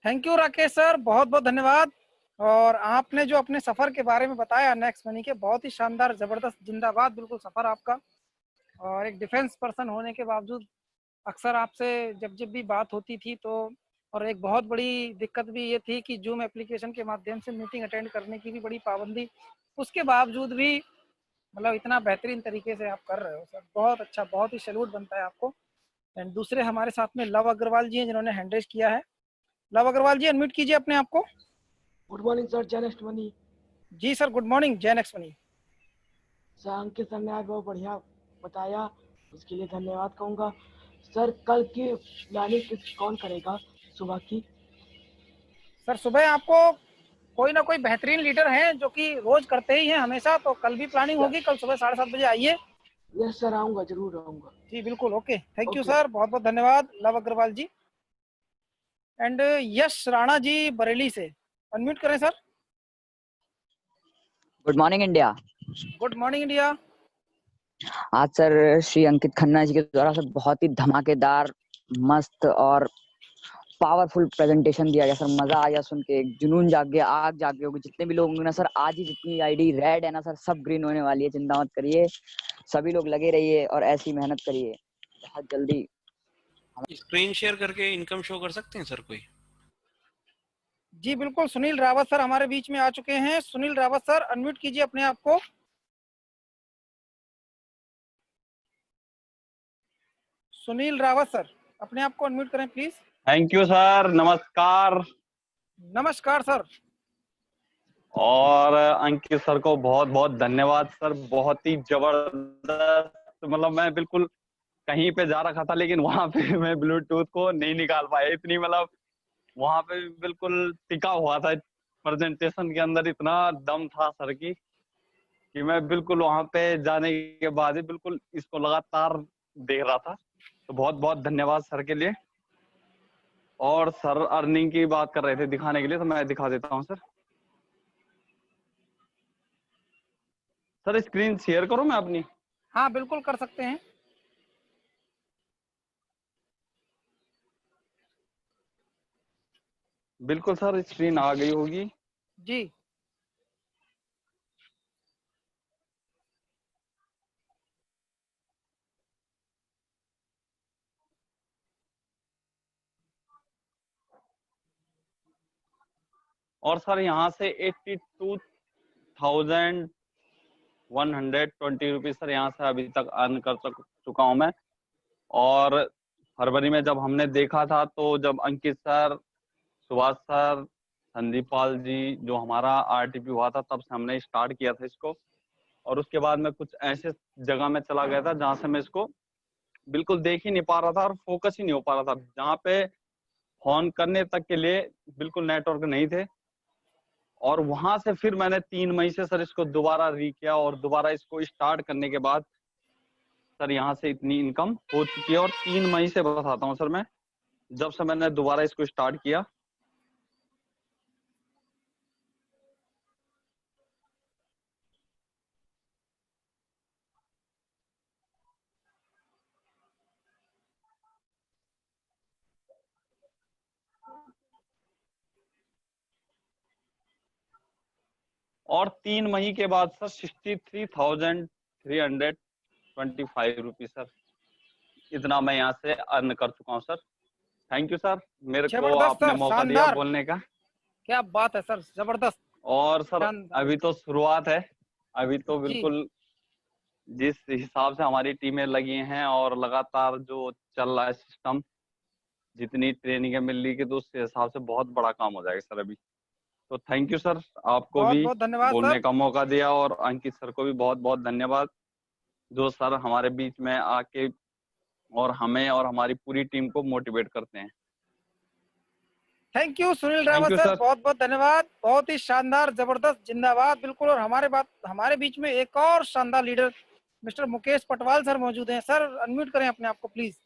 थैंक यू राकेश सर, बहुत बहुत धन्यवाद। और आपने जो अपने सफर के बारे में बताया नेक्स्ट मनी के, बहुत ही शानदार, जबरदस्त, जिंदाबाद बिल्कुल सफर आपका। और एक डिफेंस पर्सन होने के बावजूद अक्सर आपसे जब जब भी बात होती थी तो, और एक बहुत बड़ी दिक्कत भी ये थी कि जूम एप्लीकेशन के माध्यम से मीटिंग अटेंड करने की भी बड़ी पाबंदी, उसके बावजूद भी मतलब इतना बेहतरीन तरीके से आप कर रहे हो सर, बहुत अच्छा, बहुत ही सैल्यूट बनता है आपको। एंड दूसरे हमारे साथ में लव अग्रवाल जी हैं जिन्होंने हैंड रेज किया है। लव अग्रवाल जी, अनम्यूट कीजिए अपने आप को। गुड मॉर्निंग सर, जय नेक्स्ट मनी। जी सर, गुड मॉर्निंग, जय नेक्स्ट मनी। सर अंकित सर ने आज बहुत बढ़िया बताया, उसके लिए धन्यवाद कहूँगा। सर कल की प्लानिंग कौन करेगा सुबह की? सर सुबह आपको कोई ना कोई बेहतरीन लीडर हैं जो कि रोज करते ही हैं हमेशा, तो कल भी प्लानिंग होगी, कल सुबह 7:30 बजे आइए। यस सर, आऊँगा, जरूर आऊँगा। जी बिल्कुल, okay, thank you okay. Sir, बहुत बहुत धन्यवाद लव अग्रवाल जी। एंड यश राणा जी बरेली से, अनम्यूट करें sir. Good morning India. Good morning India. आज सर श्री अंकित खन्ना जी के द्वारा सर बहुत ही धमाकेदार, मस्त और पावरफुल प्रेजेंटेशन दिया गया सर। मजा आ गया सुन के, जुनून जाग गया, आग जाग गई होगी। जितने भी लोग होंगे ना सर, आज ही जितनी आईडी रेड है ना सर, सब ग्रीन होने वाली है। चिंता मत करिए, सभी लोग लगे रहिए और ऐसी मेहनत करिए, बहुत जल्दी। स्क्रीन शेयर करके इनकम शो कर सकते हैं सर कोई? जी बिल्कुल, सुनील रावत सर हमारे बीच में आ चुके हैं। सुनील रावत सर, अनम्यूट कीजिए अपने आप को। सुनील रावत सर, अपने आप को अनम्यूट करें प्लीज। थैंक यू सर, नमस्कार। नमस्कार सर। और अंकित सर को बहुत बहुत धन्यवाद सर, बहुत ही जबरदस्त। मतलब मैं बिल्कुल कहीं पे जा रखा था, लेकिन वहां पे मैं ब्लूटूथ को नहीं निकाल पाया। इतनी मतलब वहां पे बिल्कुल टिका हुआ था प्रेजेंटेशन के अंदर, इतना दम था सर की कि मैं बिल्कुल वहां पे जाने के बाद ही बिल्कुल इसको लगातार देख रहा था। तो बहुत बहुत धन्यवाद सर के लिए। और सर अर्निंग की बात कर रहे थे दिखाने के लिए, तो मैं दिखा देता हूँ सर। सर स्क्रीन शेयर करो मैं अपनी? हाँ बिल्कुल कर सकते हैं। बिल्कुल सर, स्क्रीन आ गई होगी जी। और सर यहाँ से 82,120 रुपीज सर यहाँ से अभी तक अर्न कर चुका हूँ मैं। और फरवरी में जब हमने देखा था, तो जब अंकित सर, सुभाष सर, संदीप पाल जी, जो हमारा आरटीपी हुआ था, तब से हमने स्टार्ट किया था इसको। और उसके बाद मैं कुछ ऐसे जगह में चला गया था जहाँ से मैं इसको बिल्कुल देख ही नहीं पा रहा था और फोकस ही नहीं हो पा रहा था, जहाँ पे फोन करने तक के लिए बिल्कुल नेटवर्क नहीं थे। और वहां से फिर मैंने 3 मई से सर इसको दोबारा किया, और दोबारा इसको स्टार्ट करने के बाद सर यहाँ से इतनी इनकम हो चुकी है। और 3 मई से बताता हूँ सर, मैं जब से मैंने दोबारा इसको स्टार्ट किया, और 3 मई के बाद सर 63,325 रुपीज सर, इतना मैं यहाँ से अर्न कर चुका हूँ सर। थैंक यू सर, मेरे को जबरदस्त आपने सर, मौका दिया शानदार। बोलने का। क्या बात है सर, जबरदस्त। और सर शानदार। अभी तो शुरुआत है, अभी तो जी बिल्कुल जिस हिसाब से हमारी टीमें लगी हैं और लगातार जो चल रहा है सिस्टम, जितनी ट्रेनिंग मिल रही है, तो उस हिसाब से बहुत बड़ा काम हो जाएगा सर अभी। तो थैंक यू सर, आपको बहुत भी बहुत धन्यवाद बोलने सर। का मौका दिया, और अंकित सर को भी बहुत बहुत धन्यवाद, जो सर हमारे बीच में आके और हमें और हमारी पूरी टीम को मोटिवेट करते हैं। Thank you Sunil thank Rawat you sir, sir. बहुत बहुत धन्यवाद। बहुत ही शानदार, जबरदस्त, जिंदाबाद बिल्कुल। और हमारे बीच में एक और शानदार leader mister Mukesh Patwal sir मौजूद हैं। सर अनम्यूट करें अपने आप को please.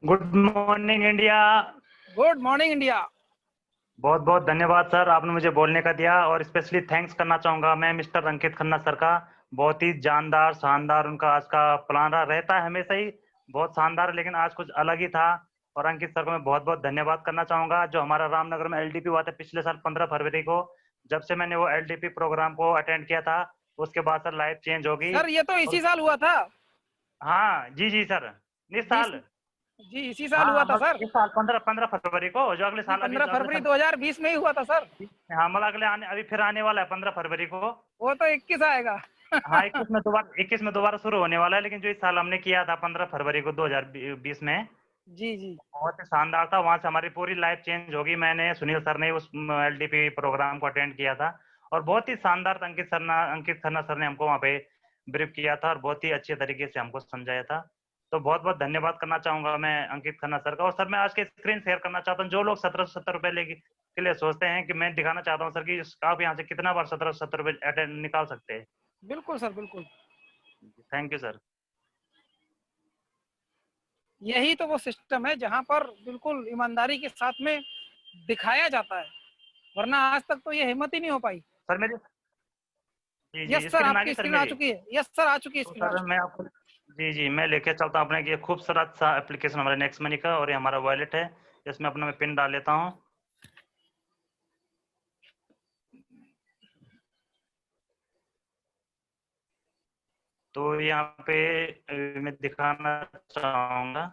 Good morning India. Good morning India. बहुत बहुत धन्यवाद सर, आपने मुझे बोलने का दिया। और स्पेशली थैंक्स करना चाहूंगा मैं मिस्टर अंकित खन्ना सर का। बहुत ही जानदार शानदार उनका आज का प्लान रहता है हमेशा ही बहुत शानदार, लेकिन आज कुछ अलग ही था। और अंकित सर को मैं बहुत बहुत धन्यवाद करना चाहूंगा। जो हमारा रामनगर में एलडीपी हुआ था पिछले साल 15 फरवरी को, जब से मैंने वो एलडीपी प्रोग्राम को अटेंड किया था, उसके बाद सर लाइफ चेंज होगी। सर ये तो इसी साल हुआ था। हाँ जी जी सर, इस साल। जी इसी साल हुआ हाँ था सर। इस साल 15 फरवरी को, जो अगले साल 15 फरवरी 2020 में ही हुआ था सर। हाँ मतलब अगले अभी फिर आने वाला है 15 फरवरी को। वो तो 21 आएगा। हाँ 21 में दोबारा शुरू होने वाला है, लेकिन जो इस साल हमने किया था 15 फरवरी को 2020 में, जी जी बहुत ही शानदार था। वहां से हमारी पूरी लाइफ चेंज होगी। मैंने सुनील सर ने उस एलडीपी प्रोग्राम को अटेंड किया था, और बहुत ही शानदार था। अंकित खन्ना सर ने हमको वहाँ पे ब्रीफ किया था, और बहुत ही अच्छे तरीके से हमको समझाया था। तो बहुत बहुत धन्यवाद करना चाहूंगा मैं अंकित खन्ना सर का। और सर मैं आज के स्क्रीन शेयर करना चाहता हूँ। जो लोग 1770 रुपए के लिए सोचते हैं, कि मैं दिखाना चाहता हूँ सर कि आप यहाँ से कितना बार 1770 रुपए अटेंड निकाल सकते हैं। बिल्कुल सर, बिल्कुल। Thank you sir. यही तो वो सिस्टम है जहां पर बिल्कुल ईमानदारी के साथ में दिखाया जाता है, वरना आज तक तो ये हिम्मत ही नहीं हो पाई। सर मेरी जी यस जी सर, स्क्रीन आ आपकी गई सर स्क्रीन आ मेरी। चुकी है। यस सर, आ चुकी है तो स्क्रीन। सर मैं आपको जी जी मैं लेके चलता हूँ अपने ये खूबसूरत सा एप्लीकेशन हमारे नेक्स्ट मनी का, और ये हमारा वॉलेट है, इसमें अपना मैं पिन डाल लेता हूँ। तो यहाँ पे मैं दिखाना चाहूंगा।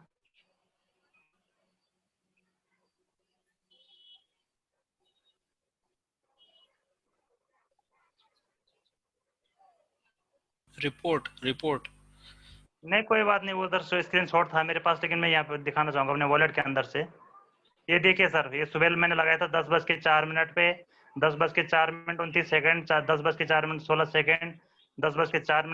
रिपोर्ट रिपोर्ट नहीं कोई बात नहीं, वो उधर से स्क्रीनशॉट था मेरे पास, लेकिन मैं यहाँ पे दिखाना चाहूंगा अपने वॉलेट के अंदर से। ये देखिए सर, ये सुबह मैंने लगाया था 10:04 पे, 10:04 29 सेकंड, 10:04 16 सेकंड, 10:04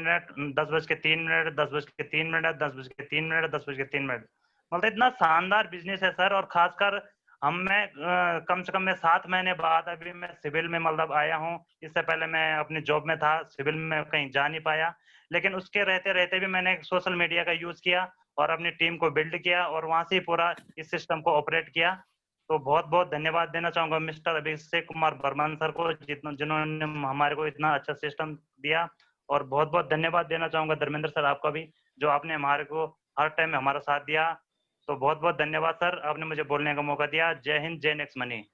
10:03 10:03 10:03 10:03। मतलब इतना शानदार बिजनेस है सर। और खासकर मैं कम से कम मैं 7 महीने बाद अभी मैं सिविल में मतलब आया हूँ। इससे पहले मैं अपनी जॉब में था, सिविल में कहीं जा नहीं पाया, लेकिन उसके रहते रहते भी मैंने सोशल मीडिया का यूज किया और अपनी टीम को बिल्ड किया, और वहां से ही पूरा इस सिस्टम को ऑपरेट किया। तो बहुत बहुत धन्यवाद देना चाहूंगा मिस्टर अभिषेक कुमार बर्मन सर को, जिन्होंने हमारे को इतना अच्छा सिस्टम दिया। और बहुत बहुत धन्यवाद देना चाहूंगा धर्मेंद्र सर आपका भी, जो आपने हमारे को हर टाइम हमारा साथ दिया। तो बहुत बहुत धन्यवाद सर, आपने मुझे बोलने का मौका दिया। जय हिंद, जय नेक्स्ट मनी।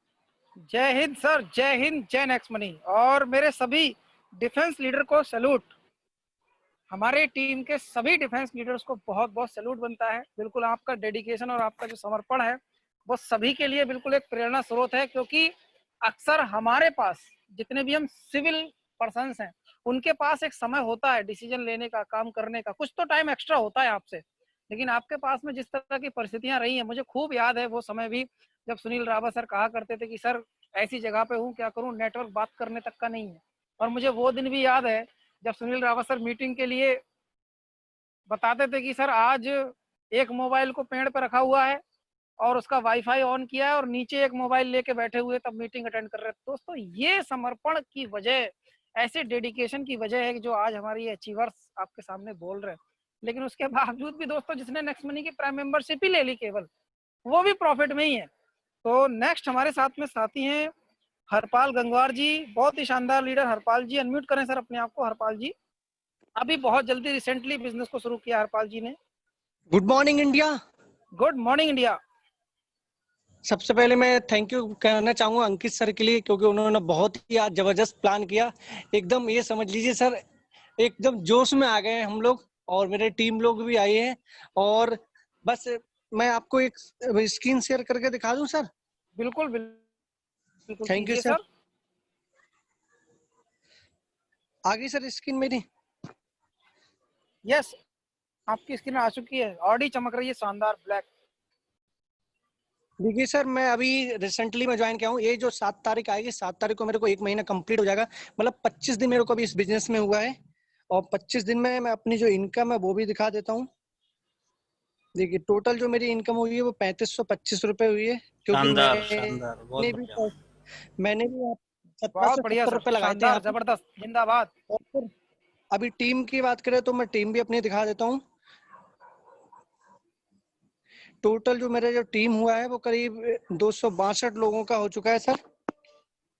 जय हिंद सर, जय हिंद, जय नेक्स्ट मनी। और मेरे सभी डिफेंस लीडर को सैल्यूट। हमारे टीम के सभी डिफेंस लीडर्स को बहुत बहुत सैल्यूट बनता है। बिल्कुल आपका डेडिकेशन और आपका जो समर्पण है वो सभी के लिए बिल्कुल एक प्रेरणा स्रोत है। क्योंकि अक्सर हमारे पास जितने भी हम सिविल पर्सन्स हैं, उनके पास एक समय होता है डिसीजन लेने का, काम करने का, कुछ तो टाइम एक्स्ट्रा होता है आपसे। लेकिन आपके पास में जिस तरह की परिस्थितियां रही हैं, मुझे खूब याद है वो समय भी जब सुनील रावत सर कहा करते थे कि सर ऐसी जगह पे हूँ, क्या करूँ, नेटवर्क बात करने तक का नहीं है। और मुझे वो दिन भी याद है जब सुनील रावत सर मीटिंग के लिए बताते थे कि सर आज एक मोबाइल को पेड़ पे रखा हुआ है और उसका वाईफाई ऑन किया है और नीचे एक मोबाइल लेके बैठे हुए तब मीटिंग अटेंड कर रहे हैं। दोस्तों ये समर्पण की वजह, ऐसे डेडिकेशन की वजह है कि जो आज हमारी अचीवर्स आपके सामने बोल रहे हैं। लेकिन उसके बावजूद भी दोस्तों जिसने नेक्स्ट मनी की प्राइम मेंबरशिप ही ले ली केवल, वो भी प्रॉफिट में ही है। तो नेक्स्ट हमारे साथ में साथी हैं हरपाल गंगवार जी, बहुत ही शानदार लीडर। हरपाल जी अनम्यूट करें सर अपने आप को। हरपाल जी अभी बहुत जल्दी रिसेंटली बिजनेस को शुरू किया हरपाल जी ने। Good morning India. Good morning India. सबसे पहले मैं थैंक यू कहना चाहूंगा अंकित सर के लिए, क्योंकि उन्होंने बहुत ही आज जबरदस्त प्लान किया। एकदम ये समझ लीजिए सर, एकदम जोश में आ गए हैं हम लोग और मेरे टीम लोग भी आए हैं। और बस मैं आपको एक स्क्रीन शेयर करके दिखा दूं सर। बिल्कुल बिल्कुल थैंक यू कीजिए सर। आगे सर स्क्रीन मेरी। यस, आपकी स्क्रीन आ चुकी है, ऑडी चमक रही है शानदार ब्लैक। देखिए सर, मैं अभी रिसेंटली मैं ज्वाइन किया हूँ। ये जो 7 तारीख आएगी, 7 तारीख को मेरे को 1 महीना कंप्लीट हो जाएगा। मतलब 25 दिन मेरे को अभी इस बिजनेस में हुआ है और 25 दिन में मैं अपनी जो इनकम है वो भी दिखा देता हूँ। देखिए टोटल जो मेरी इनकम हुई है वो 3525 रुपए हुई है, क्योंकि मैंने भी बहुत बढ़िया 1770 रुपए लगाए थे यहाँ पे। जबरदस्त, जिंदाबाद। और फिर अभी टीम की बात करें तो मैं टीम भी अपनी दिखा देता हूँ। टोटल जो मेरा जो टीम हुआ है वो करीब 262 लोगों का हो चुका है सर,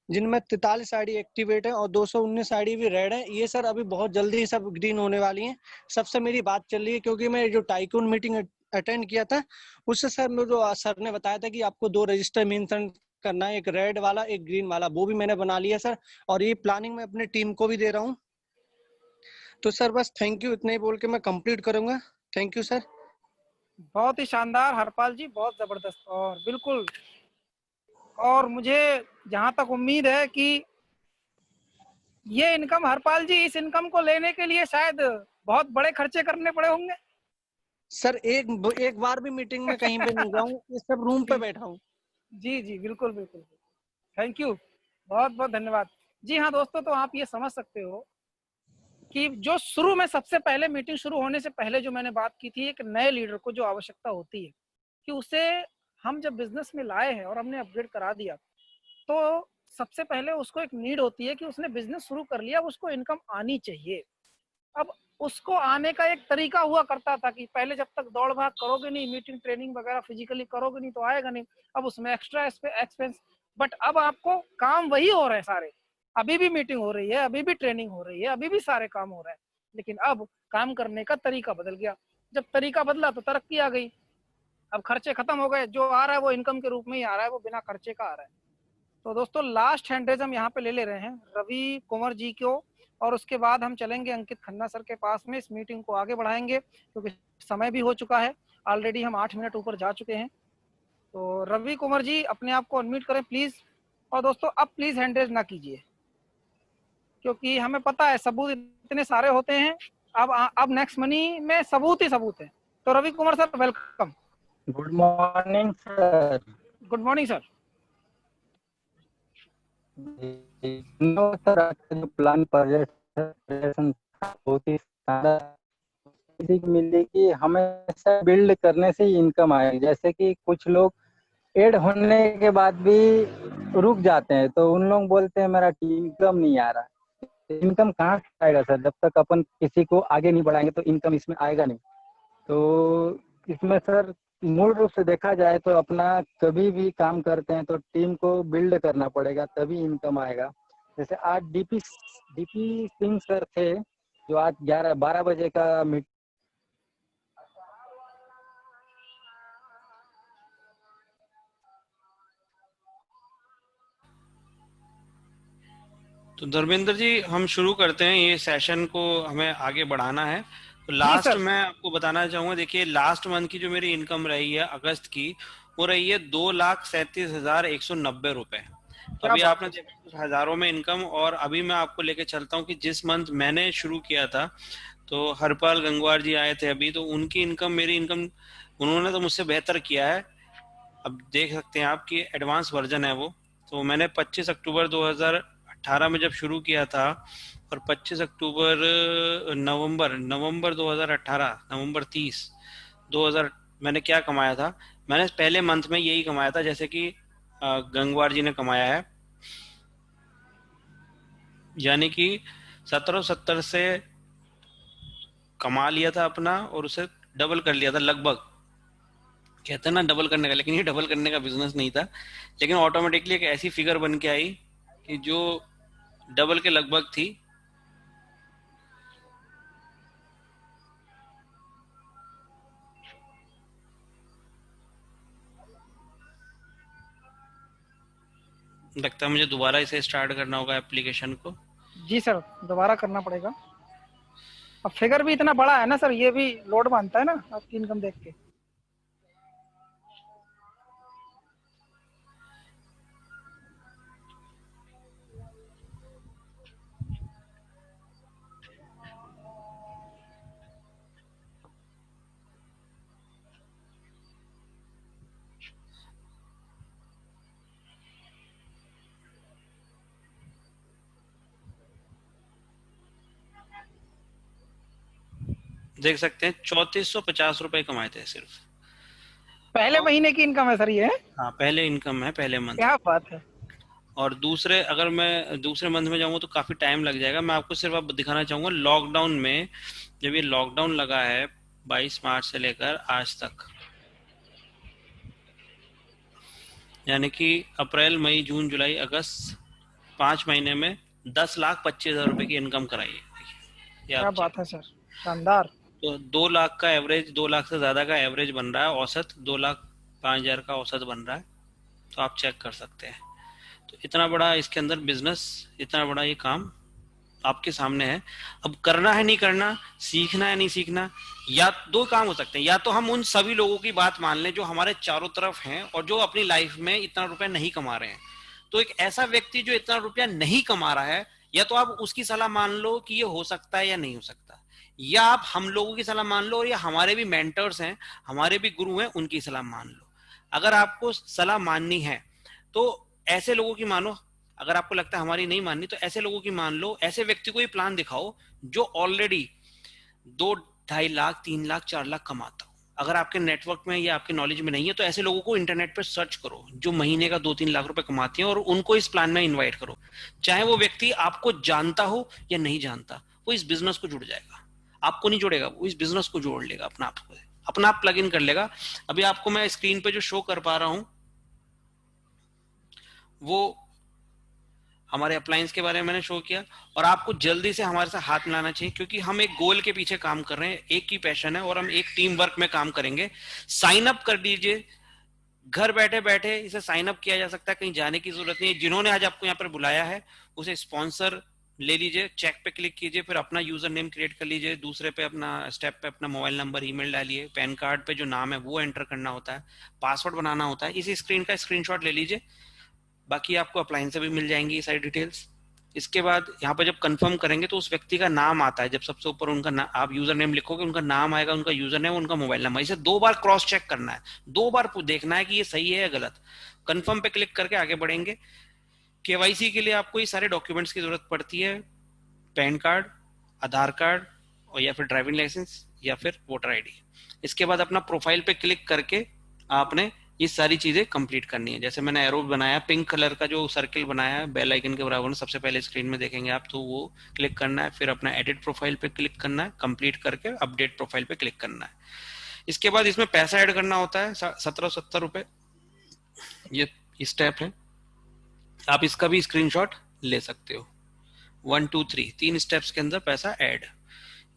जिनमें 43 आईडी एक्टिवेट है और 219 आईडी भी रेड है। ये सर अभी बहुत जल्दी सब ग्रीन होने वाली हैं। सबसे मेरी बात चल रही है, क्योंकि मैं जो टाइकून मीटिंग अटेंड किया था उससे सर मुझे जो सर ने बताया था कि आपको 2 रजिस्टर मेंशन करना है, एक रेड वाला एक ग्रीन वाला, वो भी मैंने बना लिया सर। और ये प्लानिंग मैं अपनी टीम को भी दे रहा हूँ। तो सर बस थैंक यू, इतना ही बोल के मैं कंप्लीट करूंगा। Thank you sir. बहुत ही शानदार हरपाल जी, बहुत जबरदस्त। और बिल्कुल, और मुझे जहां तक उम्मीद है कि ये इनकम हरपाल जी, इस इनकम को लेने के लिए शायद बहुत बड़े खर्चे करने पड़े होंगे सर। एक बार भी मीटिंग में कहीं पे नहीं जाऊं, इस सब रूम पे बैठा हूं। जी जी बिल्कुल बिल्कुल, थैंक यू, बहुत बहुत धन्यवाद। जी हाँ दोस्तों, तो आप ये समझ सकते हो कि जो शुरू में सबसे पहले मीटिंग शुरू होने से पहले जो मैंने बात की थी, एक नए लीडर को जो आवश्यकता होती है कि उसे हम जब बिजनेस में लाए हैं और हमने अपग्रेड करा दिया, तो सबसे पहले उसको एक नीड होती है कि उसने बिजनेस शुरू कर लिया, उसको इनकम आनी चाहिए। अब उसको आने का एक तरीका हुआ करता था कि पहले जब तक दौड़ भाग करोगे नहीं, मीटिंग ट्रेनिंग वगैरह फिजिकली करोगे नहीं, तो आएगा नहीं। अब उसमें एक्स्ट्रा एक्सपेंस, बट अब आपको काम वही हो रहे हैं सारे। अभी भी मीटिंग हो रही है, अभी भी ट्रेनिंग हो रही है, अभी भी सारे काम हो रहे हैं, लेकिन अब काम करने का तरीका बदल गया। जब तरीका बदला तो तरक्की आ गई। अब खर्चे खत्म हो गए, जो आ रहा है वो इनकम के रूप में ही आ रहा है, वो बिना खर्चे का आ रहा है। तो दोस्तों लास्ट हैंडरेज हम यहाँ पे ले रहे हैं रवि कुंवर जी को, और उसके बाद हम चलेंगे अंकित खन्ना सर के पास में। इस मीटिंग को आगे बढ़ाएंगे क्योंकि समय भी हो चुका है, ऑलरेडी हम 8 मिनट ऊपर जा चुके हैं। तो रवि कुंवर जी अपने आप को अनम्यूट करें प्लीज। और दोस्तों अब प्लीज हैंडरेज ना कीजिए, क्योंकि हमें पता है सबूत इतने सारे होते हैं। अब नेक्स्ट मनी में सबूत ही सबूत है। तो Ravi Kumar sir welcome. Good morning sir. Good morning sir. Sir आपका जो प्लान प्रेजेंटेशन बहुत ही शानदार मिली कि हमेशा बिल्ड करने से इनकम आएगी। जैसे कि कुछ लोग एड होने के बाद भी रुक जाते हैं, तो उन लोग बोलते हैं मेरा इनकम नहीं आ रहा। इनकम कहाँ से आएगा सर? जब तक अपन किसी को आगे नहीं बढ़ाएंगे तो इनकम इसमें आएगा नहीं। तो इसमें सर मूल रूप से देखा जाए तो अपना कभी भी काम करते हैं तो टीम को बिल्ड करना पड़ेगा, तभी इनकम आएगा। जैसे आज डीपी सिंह सर थे जो आज 12 बजे का मीट। तो धर्मेंद्र जी हम शुरू करते हैं, ये सेशन को हमें आगे बढ़ाना है। तो लास्ट मैं आपको बताना चाहूंगा, देखिए लास्ट मंथ की जो मेरी इनकम रही है अगस्त की, वो रही है 2,37,190 रुपए। अभी आपने देखा हजारों में इनकम। और अभी मैं आपको लेके चलता हूँ कि जिस मंथ मैंने शुरू किया था तो हरपाल गंगवार जी आए थे अभी, तो उनकी इनकम मेरी इनकम उन्होंने तो मुझसे बेहतर किया है। अब देख सकते हैं आप कि एडवांस वर्जन है वो। तो मैंने 25 अक्टूबर 2018 में जब शुरू किया था और 25 अक्टूबर नवंबर 2018 नवंबर 30 2000 मैंने क्या कमाया था, मैंने पहले मंथ में यही कमाया था, जैसे कि गंगवार जी ने कमाया है, यानी कि 1770 से कमा लिया था अपना और उसे डबल कर लिया था लगभग। कहते हैं ना डबल करने का, लेकिन ये डबल करने का बिजनेस नहीं था, लेकिन ऑटोमेटिकली एक ऐसी फिगर बन के आई कि जो डबल के लगभग थी। लगता है मुझे दोबारा इसे स्टार्ट करना होगा एप्लीकेशन को। जी सर, दोबारा करना पड़ेगा। अब फिगर भी इतना बड़ा है ना सर, ये भी लोड मानता है ना आपकी इनकम देख के। देख सकते हैं 3450 रुपए कमाए थे सिर्फ। पहले महीने की इनकम है सर ये? हाँ, पहले इनकम है, पहले मंथ। क्या बात है। और दूसरे, अगर मैं दूसरे मंथ में जाऊंगा तो काफी टाइम लग जाएगा। मैं आपको सिर्फ अब दिखाना चाहूंगा लॉकडाउन में, जब ये लॉकडाउन लगा है 22 मार्च से लेकर आज तक, यानी कि अप्रैल मई जून जुलाई अगस्त 5 महीने में 10,25,000 रुपए की इनकम कराई है। क्या बात है सर, शानदार। तो 2 लाख का एवरेज, 2 लाख से ज्यादा का एवरेज बन रहा है, औसत 2,05,000 का औसत बन रहा है। तो आप चेक कर सकते हैं। तो इतना बड़ा इसके अंदर बिजनेस, इतना बड़ा ये काम आपके सामने है। अब करना है नहीं करना, सीखना है नहीं सीखना, या दो काम हो सकते हैं। या तो हम उन सभी लोगों की बात मान लें जो हमारे चारों तरफ हैं और जो अपनी लाइफ में इतना रुपया नहीं कमा रहे हैं। तो एक ऐसा व्यक्ति जो इतना रुपया नहीं कमा रहा है, या तो आप उसकी सलाह मान लो कि ये हो सकता है या नहीं हो सकता, या आप हम लोगों की सलाह मान लो, और या हमारे भी मेंटर्स हैं, हमारे भी गुरु हैं, उनकी सलाह मान लो। अगर आपको सलाह माननी है तो ऐसे लोगों की मानो। अगर आपको लगता है हमारी नहीं माननी तो ऐसे लोगों की मान लो। ऐसे व्यक्ति को ये प्लान दिखाओ जो ऑलरेडी 2-2.5 लाख 3 लाख 4 लाख कमाता हो। अगर आपके नेटवर्क में या आपके नॉलेज में नहीं है तो ऐसे लोगों को इंटरनेट पर सर्च करो जो महीने का 2-3 लाख रुपए कमाते हैं, और उनको इस प्लान में इन्वाइट करो। चाहे वो व्यक्ति आपको जानता हो या नहीं जानता, वो इस बिजनेस को जुड़ जाएगा। आपको नहीं जोड़ेगा, वो इस बिजनेस को जोड़ लेगा, अपना आप प्लग इन कर लेगा। अभी आपको मैं स्क्रीन पे जो शो कर पा रहा हूं वो हमारे अप्लायंस के बारे में मैंने शो किया। और आपको जल्दी से हमारे साथ हाथ मिलाना चाहिए, क्योंकि हम एक गोल के पीछे काम कर रहे हैं, एक ही पैशन है और हम एक टीम वर्क में काम करेंगे। साइन अप कर दीजिए, घर बैठे बैठे इसे साइन अप किया जा सकता है, कहीं जाने की जरूरत नहीं है। जिन्होंने आज आपको यहाँ पर बुलाया है उसे स्पॉन्सर ले लीजिए, चेक पे क्लिक कीजिए, फिर अपना यूजर नेम क्रिएट कर लीजिए, दूसरे पे अपना स्टेप पे अपना मोबाइल नंबर ईमेल डालिए, पैन कार्ड पे जो नाम है वो एंटर करना होता है, पासवर्ड बनाना होता है। इसी स्क्रीन का स्क्रीनशॉट ले लीजिए, बाकी आपको अप्लायंस से भी मिल जाएंगी ये सारी डिटेल्स। इसके बाद यहाँ पर जब कंफर्म करेंगे तो उस व्यक्ति का नाम आता है, जब सबसे ऊपर उनका आप यूजर नेम लिखोगे उनका नाम आएगा, उनका यूजर नेम, उनका मोबाइल नंबर। इसे 2 बार क्रॉस चेक करना है, 2 बार देखना है कि ये सही है या गलत। कंफर्म पे क्लिक करके आगे बढ़ेंगे। केवाईसी के लिए आपको ये सारे डॉक्यूमेंट्स की जरूरत पड़ती है, पैन कार्ड, आधार कार्ड, और या फिर ड्राइविंग लाइसेंस या फिर वोटर आईडी। इसके बाद अपना प्रोफाइल पे क्लिक करके आपने ये सारी चीजें कंप्लीट करनी है। जैसे मैंने एरो बनाया, पिंक कलर का जो सर्कल बनाया है बेल आइकन के बराबर, सबसे पहले स्क्रीन में देखेंगे आप, तो वो क्लिक करना है। फिर अपना एडिट प्रोफाइल पे क्लिक करना है, कंप्लीट करके अपडेट प्रोफाइल पे क्लिक करना है। इसके बाद इसमें पैसा ऐड करना होता है 1770 रुपए, ये स्टेप है। आप इसका भी स्क्रीनशॉट ले सकते हो। 1 2 3 3 स्टेप्स के अंदर पैसा ऐड।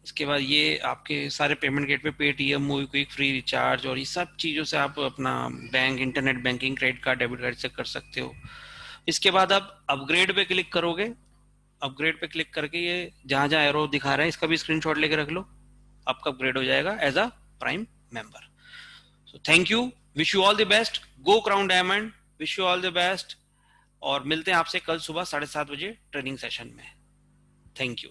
इसके बाद ये आपके सारे payment gateway, Paytm, MobiKwik, free recharge और ये सब चीज़ों से आप अपना bank, internet banking, credit card, debit card से कर सकते हो। इसके बाद आप अपग्रेड पे क्लिक करोगे। अपग्रेड पे क्लिक करके ये जहाँ जहाँ एरो दिखा रहे हैं इसका भी स्क्रीनशॉट लेके रख लो, आपका अपग्रेड हो जाएगा as a prime member. So thank you, wish you all the best, go crown diamond, wish you all the best, और मिलते हैं आपसे कल सुबह 7:30 बजे ट्रेनिंग सेशन में। Thank you.